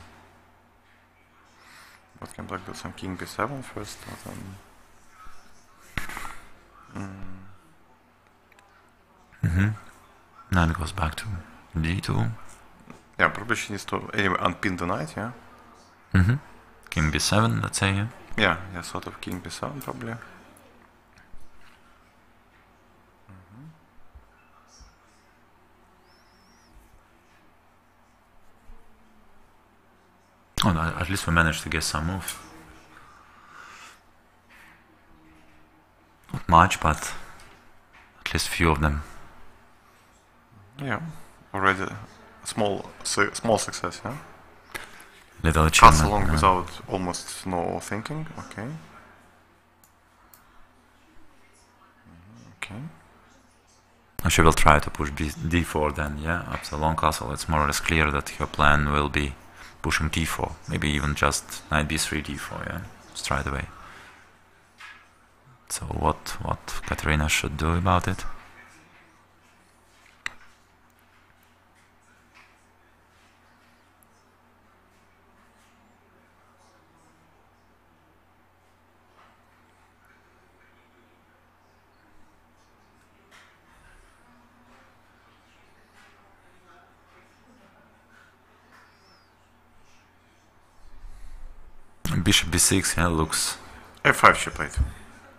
What can black do? Some king b7 first, or then... Now it goes back to d2. Yeah, probably she needs to anyway unpin the knight, yeah? King b7, let's say, yeah? Yeah, sort of king b7 probably. Oh, no, at least we managed to get some moves. Not much, but at least few of them. Yeah, already small success, yeah? Little achievement. Pass along without almost no thinking, okay. Okay. She will try to push d4 then, yeah, up the long castle. It's more or less clear that her plan will be pushing d4, maybe even just knight b3, d4, yeah, straight away. So what Katerina should do about it? Bishop b6, yeah, looks... a5 she played.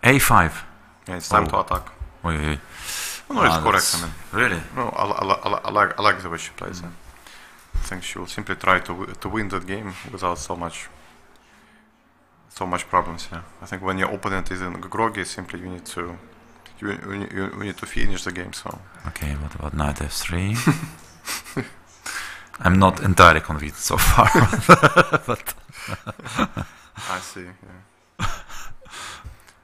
a5? Yeah, it's time to attack. Wait. No, it's correct, I mean. Really? No, I like the way she plays. Yeah. I think she will simply try to win that game without so much problems, yeah. I think when your opponent is in groggy, simply you need to finish the game, so... Okay, what about knight f3? I'm not entirely convinced so far, but... I see, yeah.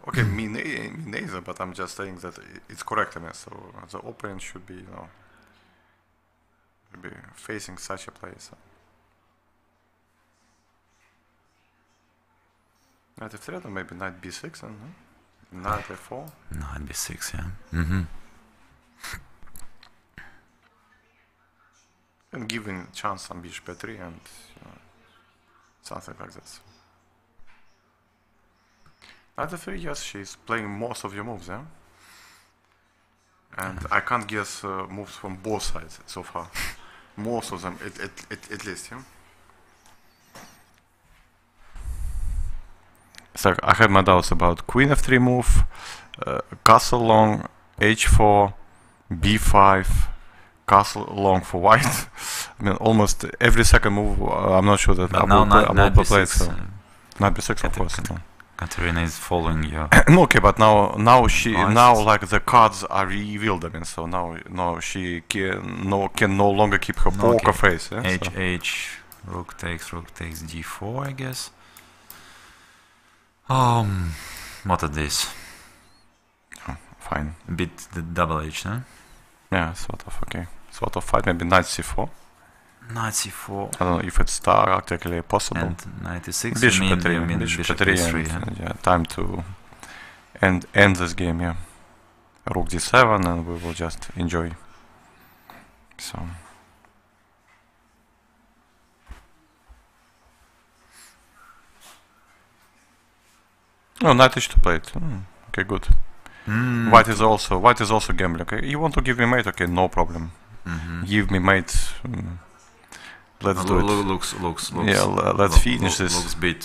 Okay, me neither, but I'm just saying that it's correct, I mean, so the opponent should be, you know, be facing such a play, so. Knight f3, or maybe knight b6, and knight f4. Knight b6, yeah. And giving chance on bishop a3 and, you know, something like that. Knight f3, yes, she's playing most of your moves, yeah? And I can't guess moves from both sides so far. Most of them, at least, yeah? So I have my doubts about queen f3 move, castle long, h4, b5, castle long for white. I mean, almost every second move, I'm not sure that I will play it. So. Knight b6, of course. No. Katerina is following you. Okay, but now like the cards are revealed. I mean, so now she can no longer keep her poker face. Yeah? H, rook takes d4, I guess. What is this? Oh, fine. A bit the double H, huh? Yeah, sort of. Okay, sort of fight. Maybe knight c4. Knight c4. I don't know if it's tactically possible. And knight e6. Bishop e3. Bishop e3. Yeah, time to end this game. Yeah, rook d7, and we will just enjoy. So. Oh, knight h2 played. Okay, good. White is also gambling. Okay, you want to give me mate? Okay, no problem. Give me mate. Let's do it. Looks. Yeah, let's finish this. Looks a bit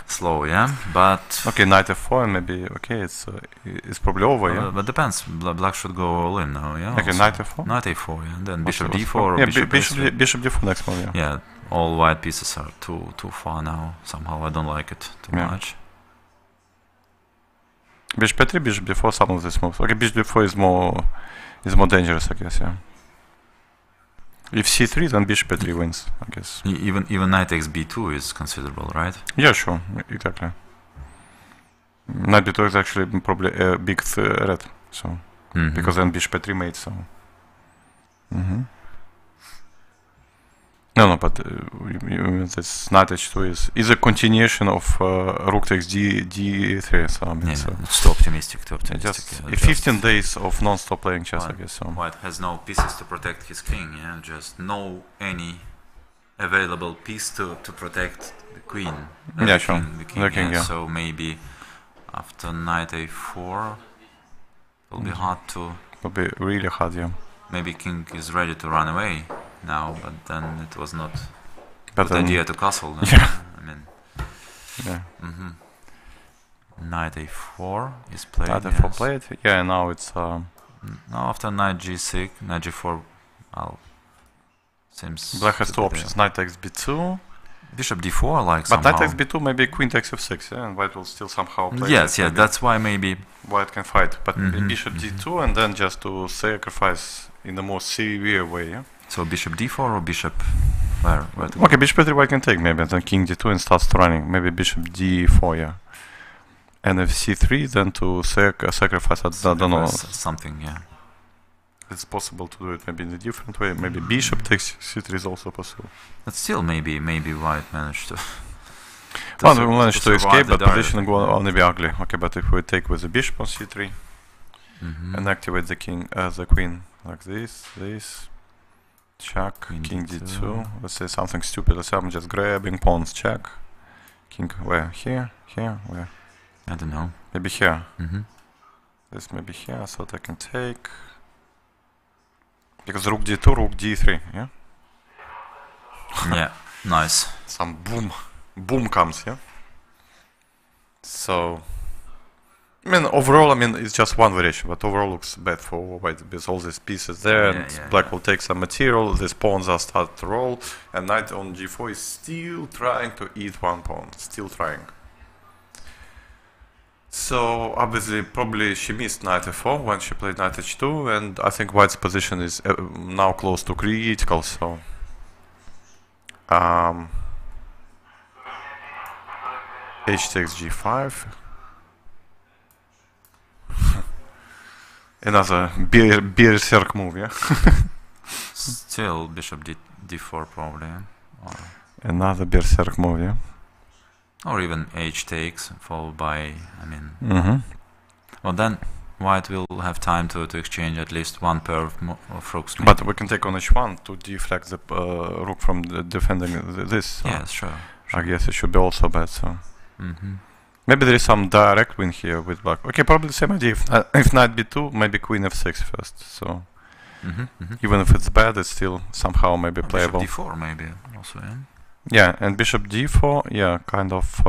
slow, yeah. But okay, knight f4, and maybe okay, it's probably over, yeah. But depends. Black should go all in now, yeah. Okay, knight f4. Knight a4, yeah. And then bishop d4 or yeah, bishop d4 next one, yeah. Yeah, all white pieces are too far now. Somehow I don't like it too much. Bishop a3, bishop d4, some of these moves. Okay, bishop d4 is more dangerous, I guess, yeah. If c3, then bishop a3 wins, I guess. Even knight takes b2 is considerable, right? Yeah, sure, exactly. Knight b2 is actually probably a big threat, so because then bishop a3 mates, so. No, but this knight h2 is a continuation of rook takes d3, so I mean, so it's too optimistic. Just 15 days of non-stop playing chess, I guess. So. White has no pieces to protect his king, yeah, just no any available piece to protect the queen. Yeah, sure. The king, yeah. So maybe after knight a4, it will be hard to. It will be really hard, yeah. Maybe king is ready to run away now, but then it was not a good idea to castle. Then. Yeah. I mean, yeah. Knight a4 is played. Knight a4 played. Yeah, now it's. Now after knight g6, knight g4, seems. Black has two options: knight takes b2. Bishop d4, like. But knight takes b2, maybe queen takes f6, yeah, and white will still somehow play. Yes, yeah, that's why maybe white can fight. But bishop d2, and then just to sacrifice in the most severe way, yeah. So bishop d4 or bishop where okay, bishop a3 white can take maybe, and then king d2 and starts running. Maybe bishop d4, yeah. And if c3, then to sacrifice, I don't know. Something, yeah. It's possible to do it maybe in a different way. Maybe bishop takes c3 is also possible. But still, maybe white managed to. Well, we managed to escape, but positioning will only be ugly. Okay, but if we take with the bishop on c3 and activate the king, the queen like this, check, king d2. Let's say something stupid. Let's say I'm just grabbing pawns. Check, king where? Here, where? I don't know. Maybe here. This maybe here, so that I can take. Because rook d2, rook d3, yeah? Yeah, nice. Some boom comes, yeah? So, I mean, overall, it's just one variation, but overall looks bad for white because all these pieces there, and black will take some material, these pawns are start to roll, and knight on g4 is still trying to eat one pawn, still trying. So obviously, probably she missed knight f4 when she played knight h2, and I think white's position is now close to critical. So h takes g5. Another berserk move, yeah. Still bishop d4 probably. Another berserk move, yeah. Or even h takes, followed by, well then white will have time to exchange at least one pair of rooks. Maybe. But we can take on h1 to deflect the rook from defending this. So yes, sure. I guess it should be also bad. So maybe there is some direct win here with black. Okay, probably the same idea. If knight b2, maybe queen f6 first. So even if it's bad, it's still somehow maybe playable. Bishop d4 maybe also, yeah? Yeah, and bishop d4, yeah, kind of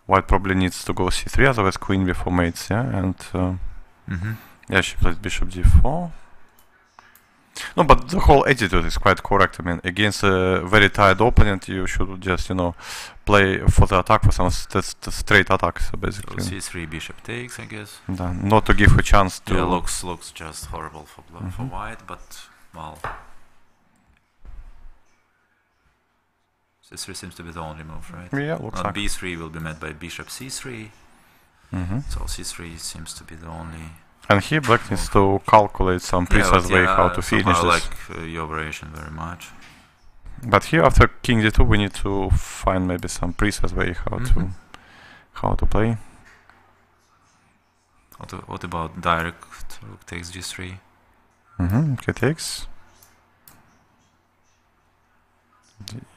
white probably needs to go c3, otherwise queen b4 mates, yeah, and yeah, she plays bishop d4. No, but the whole attitude is quite correct. I mean, against a very tired opponent, you should just, play for the attack, for some straight attacks, so basically. So c3, bishop takes, I guess. Not to give her chance to... Yeah, looks just horrible for white, but, well... c3 seems to be the only move, right? Yeah, looks like. b3 will be met by bishop c3. So c3 seems to be the only... And here black needs to calculate some precise way how to finish this. I like your variation very much. But here after king d2 we need to find maybe some precise way how to play. What about direct rook takes g3? Okay, takes.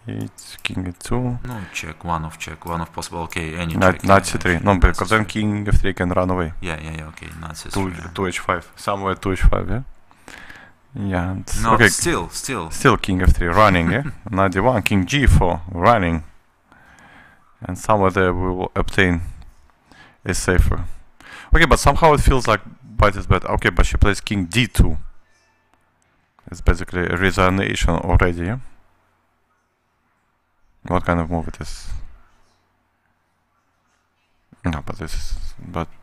d8, king e2. No, check, one of possible, okay, any knight check. c3, no, because then king f3 can run away. Yeah, okay, knight c3. 2h5, somewhere 2h5, yeah? Yeah, and no, okay, still king f3 running, yeah? Knight d1, king g4 running. And somewhere there we will obtain a safer. Okay, but somehow it feels like white is bad. Okay, but she plays king d2. It's basically a resignation already, yeah? What kind of move it is? No, but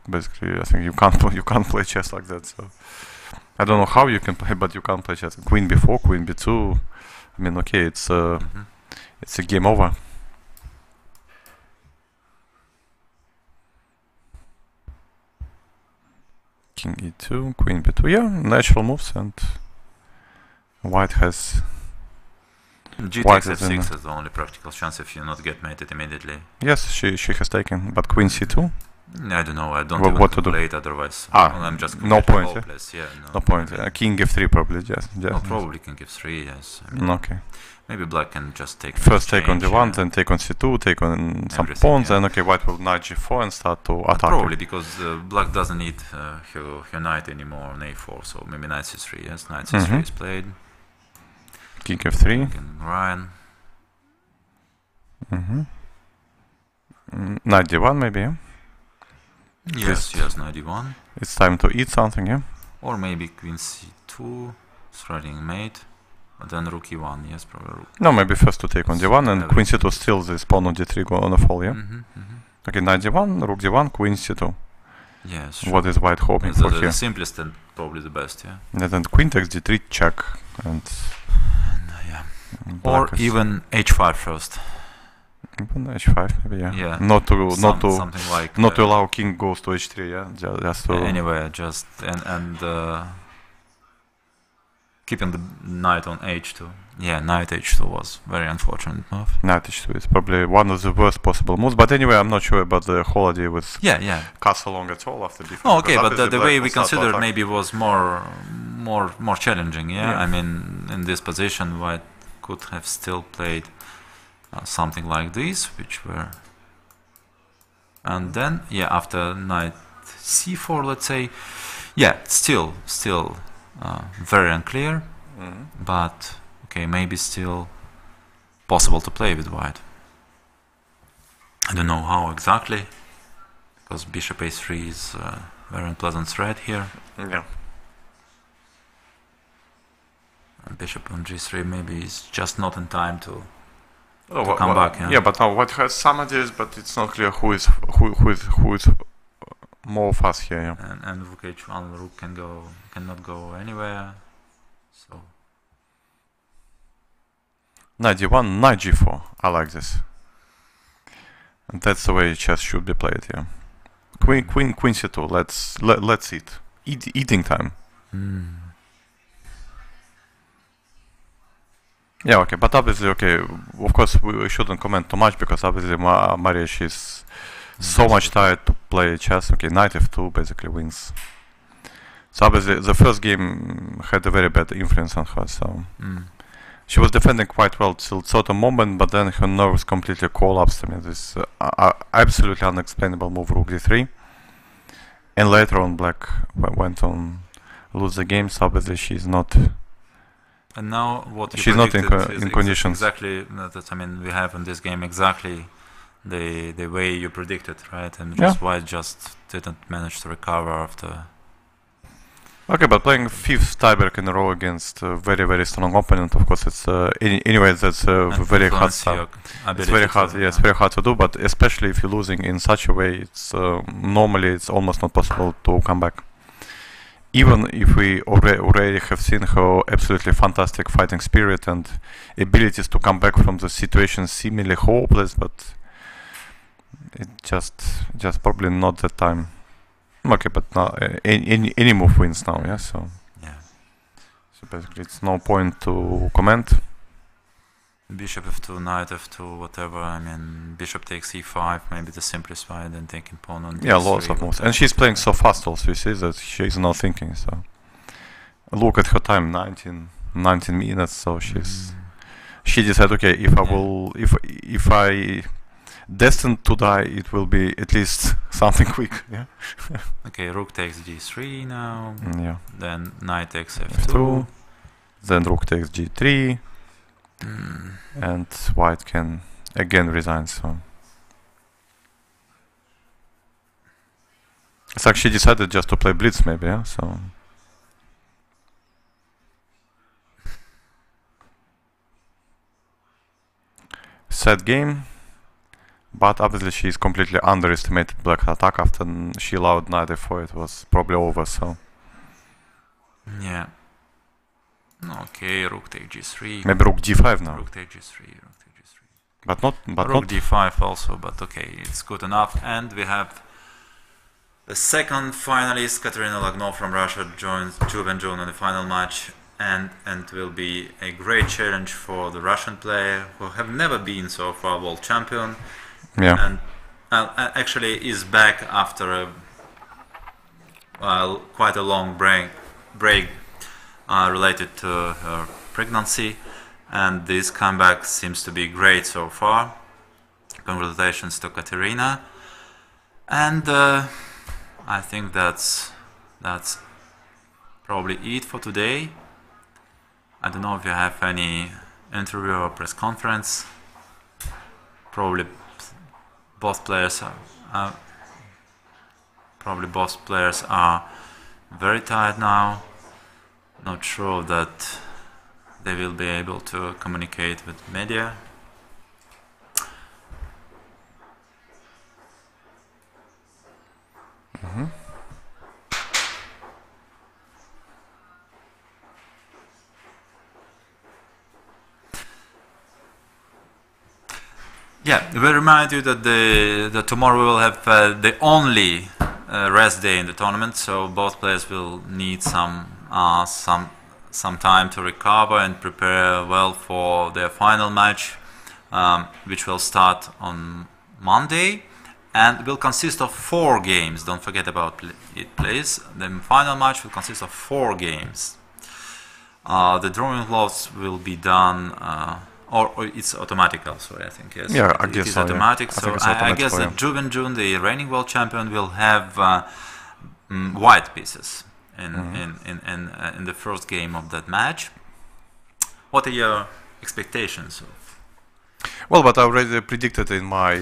basically I think you can't play chess like that. So I don't know how you can play, but you can't play chess. Queen b4, queen b2. I mean, okay, it's a game over. King e2, queen b2. Yeah, natural moves, and white has. G takes f6 is the only practical chance if you not get mated immediately. Yes, she has taken, but queen c2? I don't know, I don't even calculate otherwise. I'm just no point, hopeless. Yeah, no point. King f3 probably, just no, probably king f3, yes. I mean, okay. Maybe black can just take first take on d1, then take on c2, take on some pawns, and okay, white will knight g4 and start to attack. Probably because black doesn't need her knight anymore on a4, so maybe knight c3, yes, knight c3 is played. King f3. King Ryan. Knight d1 maybe, yeah? Yes, knight d1. It's time to eat something, yeah? Or maybe queen c2, threatening mate. And then rook e1, yes, probably rook. No, maybe first to take on d1 and queen c2 still this pawn on d3 go on a fall, yeah? Okay, knight d1, rook d1, queen c2. Yes, sure. What is white hoping for here? The simplest and probably the best, yeah. And then queen takes d3, check, and or even h5 first. h5 maybe, yeah. Yeah. Not to something like not to allow king goes to h3, yeah. Just to anyway, just and keeping the knight on h2. Yeah, knight h2 was very unfortunate move. Knight h2 is probably one of the worst possible moves. But anyway, I'm not sure about the holiday with castle long at all after defense. Oh, okay, but the way we considered maybe was more challenging. Yeah, I mean, in this position, white could have still played something like this, which were, and then after knight c4, let's say, still very unclear, but okay, maybe still possible to play with white. I don't know how exactly, because bishop a3 is a very unpleasant threat here. Yeah. And bishop on g3 maybe is just not in time to come back. Yeah, but now white has some ideas, but it's not clear who is more fast here. Yeah. And rook h1, rook cannot go anywhere. So knight d1, knight g4. I like this. And that's the way chess should be played here. Queen c2. Let's eat. Eating time. Yeah, okay, but obviously, okay, of course we shouldn't comment too much because obviously Maria, she's so much tired to play chess. Okay, knight f2 basically wins. So obviously the first game had a very bad influence on her, so she was defending quite well till certain moment, but then her nerves completely collapsed. I mean, this absolutely unexplainable move, rook d3, and later on black went on lose the game, so obviously she's not. And now what she's not in conditions. Exactly that, I mean, we have in this game exactly the way you predicted, right? And just white just didn't manage to recover after. Okay, but playing fifth tiebreak in a row against a very strong opponent, of course, it's anyway that's very hard stuff. It's very hard, it's very hard to do. But especially if you're losing in such a way, it's normally it's almost not possible to come back. Even if we already have seen her absolutely fantastic fighting spirit and abilities to come back from the situation seemingly hopeless, but it just probably not the time. Okay, but now any move wins now, yeah. So basically, it's no point to comment. Bishop f2, knight f2, whatever. I mean, bishop takes e5, maybe the simplest way, then taking pawn on d3. Yeah, lots of moves, and she's playing so fast. Also, you see that she's not thinking. So look at her time, 19 minutes. So she decided, okay, if I destined to die, it will be at least something quick. Yeah. Okay, rook takes g3 now. Yeah. Then knight takes f2. Then rook takes g3. And white can again resign. So it's like she decided just to play blitz, maybe. Yeah. So sad game, but obviously she's completely underestimated black's attack after she allowed knight f4. It was probably over. So yeah. Okay, rook take g3. Maybe rook d5 now. Rook take g3, rook take g3. But not rook d5 also, but okay, it's good enough. And we have the second finalist, Katerina Lagnov from Russia, joins Juven June in the final match, and will be a great challenge for the Russian player who have never been so far world champion. Yeah. And actually is back after quite a long break. Related to her pregnancy, and this comeback seems to be great so far. Congratulations to Katerina, and I think that's probably it for today. I don't know if you have any interview or press conference. Probably both players are very tired now. Not sure that they will be able to communicate with media. Yeah, we remind you that that tomorrow we will have the only rest day in the tournament, so both players will need some time to recover and prepare well for their final match, which will start on Monday, and will consist of 4 games. Don't forget about it, please. The final match will consist of 4 games. The drawing lots will be done, or it's automatic also, I think, yes. Yeah, I it guess is so, automatic. yeah. So I I guess for that Jun, the reigning world champion, will have white pieces in the first game of that match. What are your expectations? Well, but I already predicted in my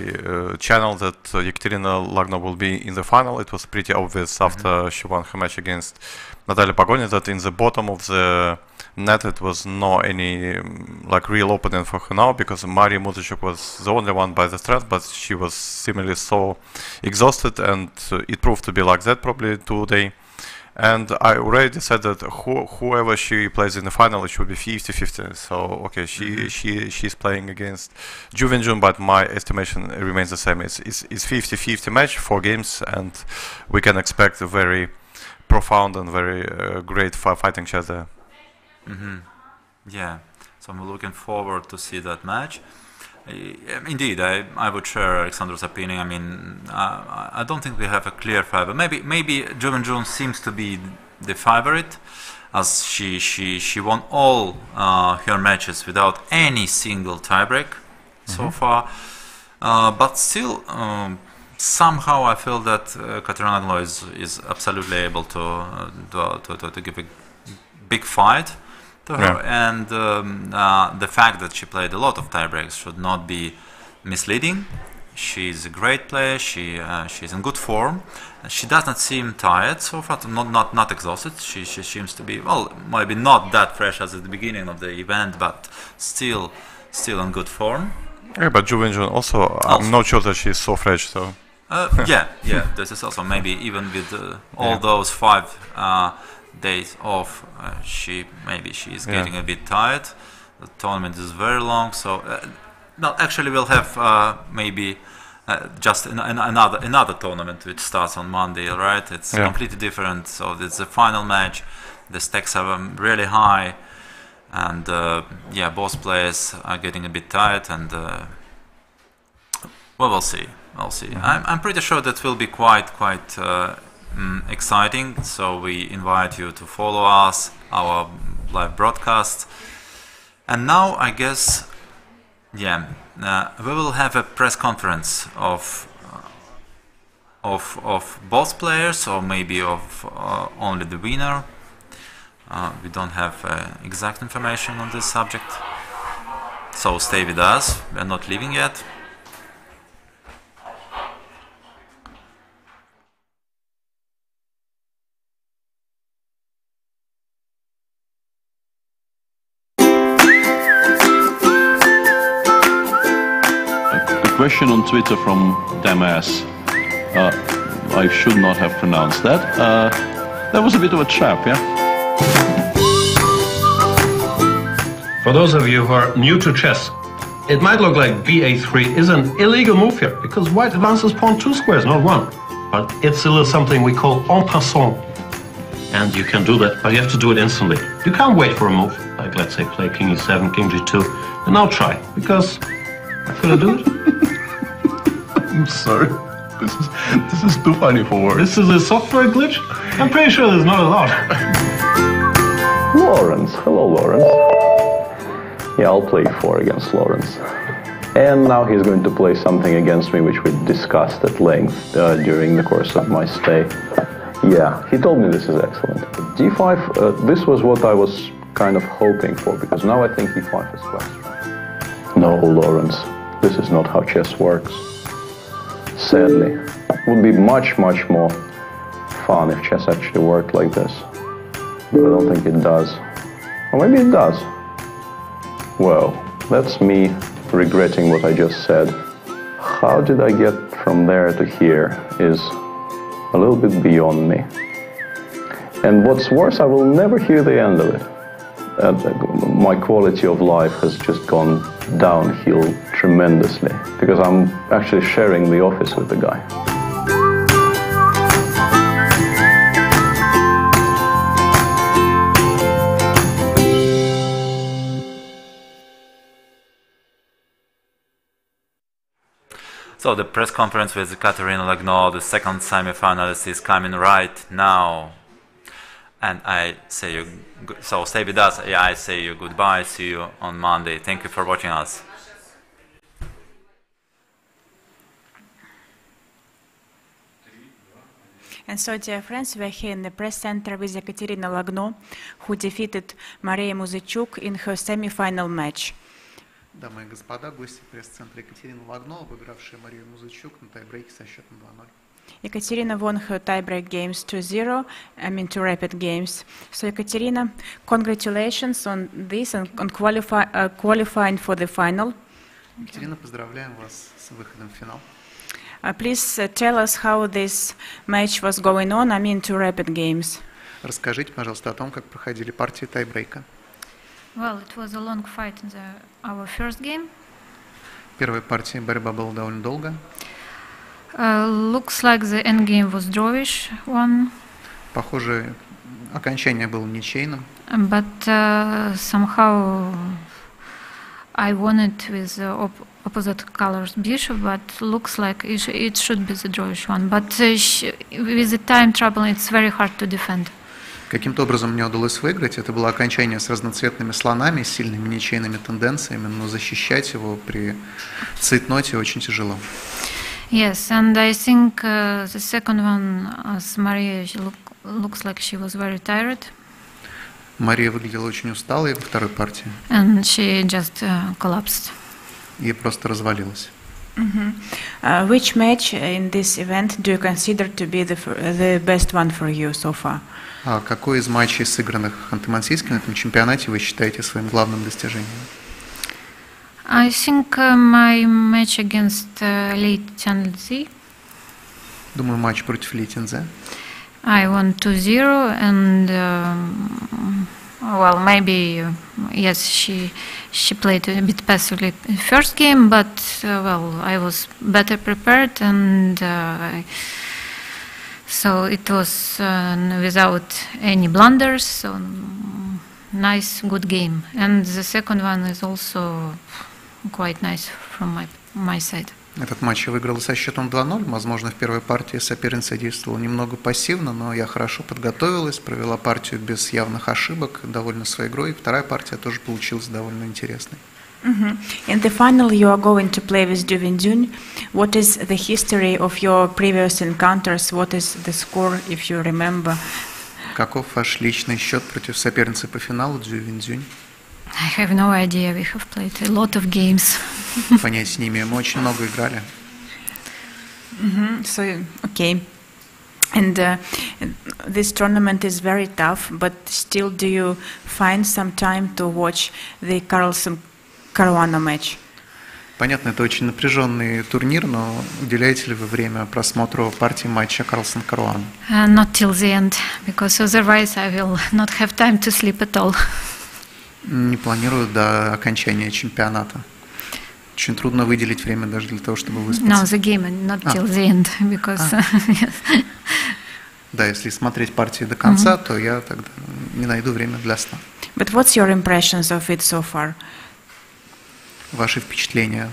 channel that Ekaterina Lagno will be in the final. It was pretty obvious after she won her match against Natalia Pagoni that in the bottom of the net it was no any like real opening for her now, because Maria Muzachuk was the only one by the strength, but she was similarly so exhausted, and it proved to be like that probably today. And I already said that whoever she plays in the final, it should be 50-50. So okay, she's playing against Jun, but my estimation remains the same. It's 50-50 match, 4 games, and we can expect a very profound and very great fighting chess there. Yeah, so I'm looking forward to see that match. Indeed, I would share Alexander's opinion. I mean, I don't think we have a clear favorite. Maybe Jun seems to be the favorite, as she won all her matches without any single tiebreak so far. But still, somehow I feel that Ekaterina Lagno is absolutely able to give a big fight to her, and the fact that she played a lot of tiebreaks should not be misleading. She's a great player. She's in good form. She doesn't seem tired so far. Not exhausted. She seems to be, well, maybe not that fresh as at the beginning of the event, but still in good form. Yeah, but Jun also, I'm not sure that she's so fresh. So yeah. This is also maybe even with all those 5 days off, she is getting a bit tired. The tournament is very long, so no, actually we'll have maybe just another tournament which starts on Monday, right? It's completely different. So it's the final match. The stakes are really high, and both players are getting a bit tired, and well, we'll see. I'm pretty sure that will be quite exciting, so we invite you to follow us, our live broadcast. And now I guess we will have a press conference of both players, or maybe of only the winner. We don't have exact information on this subject, so stay with us. We are not leaving yet. Question on Twitter from Damas. I should not have pronounced that. That was a bit of a trap, yeah? For those of you who are new to chess, it might look like ba3 is an illegal move here, because white advances pawn 2 squares, not 1. But it's a little something we call en passant. And you can do that, but you have to do it instantly. You can't wait for a move, like let's say play king e7, king g2, and now try, because could I do it? I'm sorry. This is too funny for words. This is a software glitch? I'm pretty sure there's not allowed. Lawrence. Hello, Lawrence. Yeah, I'll play 4 against Lawrence. And now he's going to play something against me which we discussed at length during the course of my stay. Yeah, he told me this is excellent. d5, this was what I was kind of hoping for, because now I think e5 is quite strong. No, Lawrence, this is not how chess works. Sadly, it would be much more fun if chess actually worked like this. But I don't think it does. Or maybe it does. Well, that's me regretting what I just said. How did I get from there to here is a little bit beyond me. And what's worse, I will never hear the end of it. My quality of life has just gone downhill tremendously because I'm actually sharing the office with the guy. So the press conference with Katerina Lagno, the second semi-finalist, is coming right now. And I say you, so stay with us. I say you goodbye. See you on Monday. Thank you for watching us. And so, dear friends, we are here in the press center with Ekaterina Lagno, who defeated Maria Muzachuk in her semi-final match. Дамы и господа, гости пресс-центра Екатерина Лагно, обыгравшая Марию Музычук на тайбрейке со счетом 2-0. Ekaterina won her tiebreak games 2-0, two rapid games. So, Ekaterina, congratulations on this and on qualifying for the final. Екатерина, поздравляем вас с выходом в финал. Please tell us how this match was going on, two rapid games. Расскажите, пожалуйста, о том, как проходили партии тайбрейка. Well, it was a long fight in our first game. В первой партии борьба была довольно долго. Looks like the end game was drawish one. Похоже, окончание было ничейным. But somehow I won it with opposite colors bishop, but looks like it should be the drawish one. But with the time trouble, it's very hard to defend. Каким-то образом мне удалось выиграть. Это было окончание с разноцветными слонами, с сильными ничейными тенденциями, но защищать его при цейтноте очень тяжело. Yes, and I think the second one, as Maria, looks like she was very tired. Мария выглядела очень усталой во второй партии. And she just collapsed. И просто развалилась. Which match in this event do you consider to be the best one for you so far? А какой из матчей, сыгранных в Ханты-Мансийске на этом чемпионате, вы считаете своим главным достижением? I think my match against Li Tianzi. Думаю, матч против Ли Тянзе. I won 2-0 and well, maybe yes, she played a bit passively in first game, but well, I was better prepared and so it was without any blunders. So nice, good game. And the second one is also quite nice from my side. Этот матч я выиграл со счетом 2-0. Возможно, в первой партии соперница действовала немного пассивно, но я хорошо подготовилась, провела партию без явных ошибок, довольна своей игрой. И вторая партия тоже получилась довольно интересной. In the final, you are going to play with Du Wenjun. What is the history of your previous encounters? What is the score, if you remember? Каков ваш личный счет против соперницы по финалу Дзю Винзюнь? I have no idea. We have played a lot of games. Понятия не имею. Мы очень много играли. So, okay. And this tournament is very tough, but still do you find some time to watch the Carlson-Caruana match? Понятно, это очень напряженный турнир, но уделяете ли вы время просмотру партии матча Карлсон-Каруан? Not till the end, because otherwise I will not have time to sleep at all. Не планирую до окончания чемпионата. Очень трудно выделить время даже для того, чтобы выспаться. No, the game, not till the end, because yes. Да, если смотреть партии до конца, то я тогда не найду время для сна. But what's your impressions of it so far? Ваши впечатления?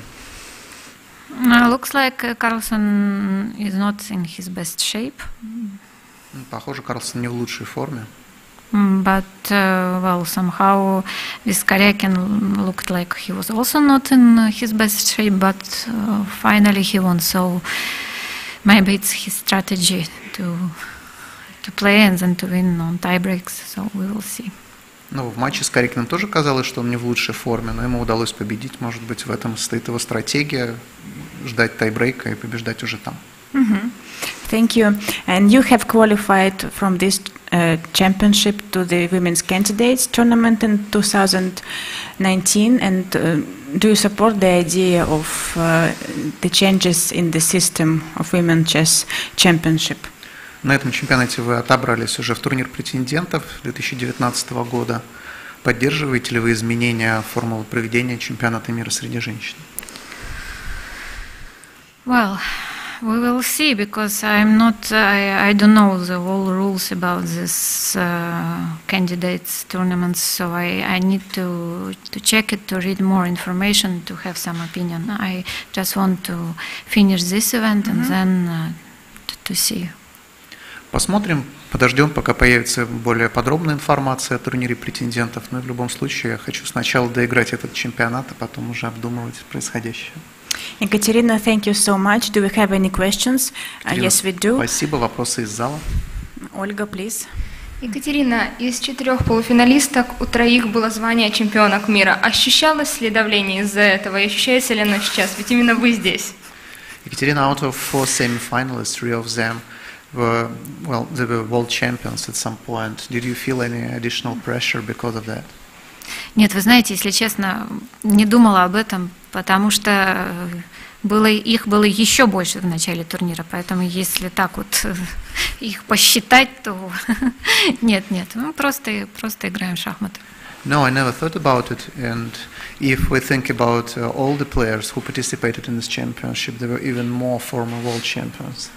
Looks like Carlson is not in his best shape. Похоже, Карлсон не в лучшей форме. But well, somehow this Karyakin looked like he was also not in his best shape. But finally he won. So maybe it's his strategy to play and then to win on tie breaks. So we will see. Ну, в матче с Карякиным тоже казалось, что он не в лучшей форме, но ему удалось победить. Может быть, в этом состоит его стратегия – ждать тайбрейка и побеждать уже там. Thank you. And you have qualified from this championship to the Women's Candidates tournament in 2019. And do you support the idea of the changes in the system of Women's Chess Championship? На этом чемпионате вы отобрались уже в турнир претендентов 2019 года. Поддерживаете ли вы изменения формулы проведения чемпионата мира среди женщин? Well, we will see, because I'm not. I don't know the whole rules about this candidates tournaments, so I need to check it, to read more information, to have some opinion. I just want to finish this event and then to see. Посмотрим, подождем, пока появится более подробная информация о турнире претендентов. Но в любом случае я хочу сначала доиграть этот чемпионат, а потом уже обдумывать происходящее. Екатерина, thank you so much. Do we have any questions? Yes, we do. Спасибо. Вопросы из зала. Ольга, please. Екатерина, из 4 полуфиналисток у 3 было звание чемпионок мира. Ощущалось ли давление из-за этого? И ощущается ли оно сейчас? Ведь именно вы здесь. Екатерина, out of 4 semi-finalists, 3 of them were, well, they were world champions at some point. Did you feel any additional pressure because of that? Нет, вы знаете, если честно, не думала об этом, потому что их было еще больше в начале турнира, поэтому если так вот их посчитать, то нет, мы просто играем в шахматы. No, I never thought about it, and if we think about all the players who participated in this championship, there were even more former world champions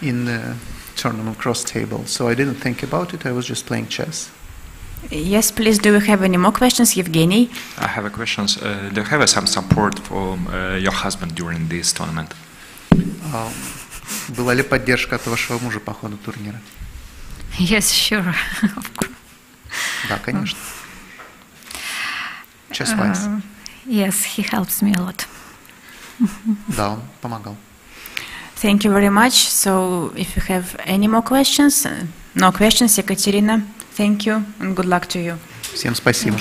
in the tournament cross table, so I didn't think about it, I was just playing chess. Yes, please, do we have any more questions, Evgeny? I have a question. Do you have some support from your husband during this tournament? Была ли поддержка от вашего мужа по ходу турнира? Yes, sure. Да, конечно. Chess-wise. Yes, he helps me a lot. Да, он помогал. Thank you very much. So, if you have any more questions, no questions, Ekaterina, thank you and good luck to you. Всем спасибо.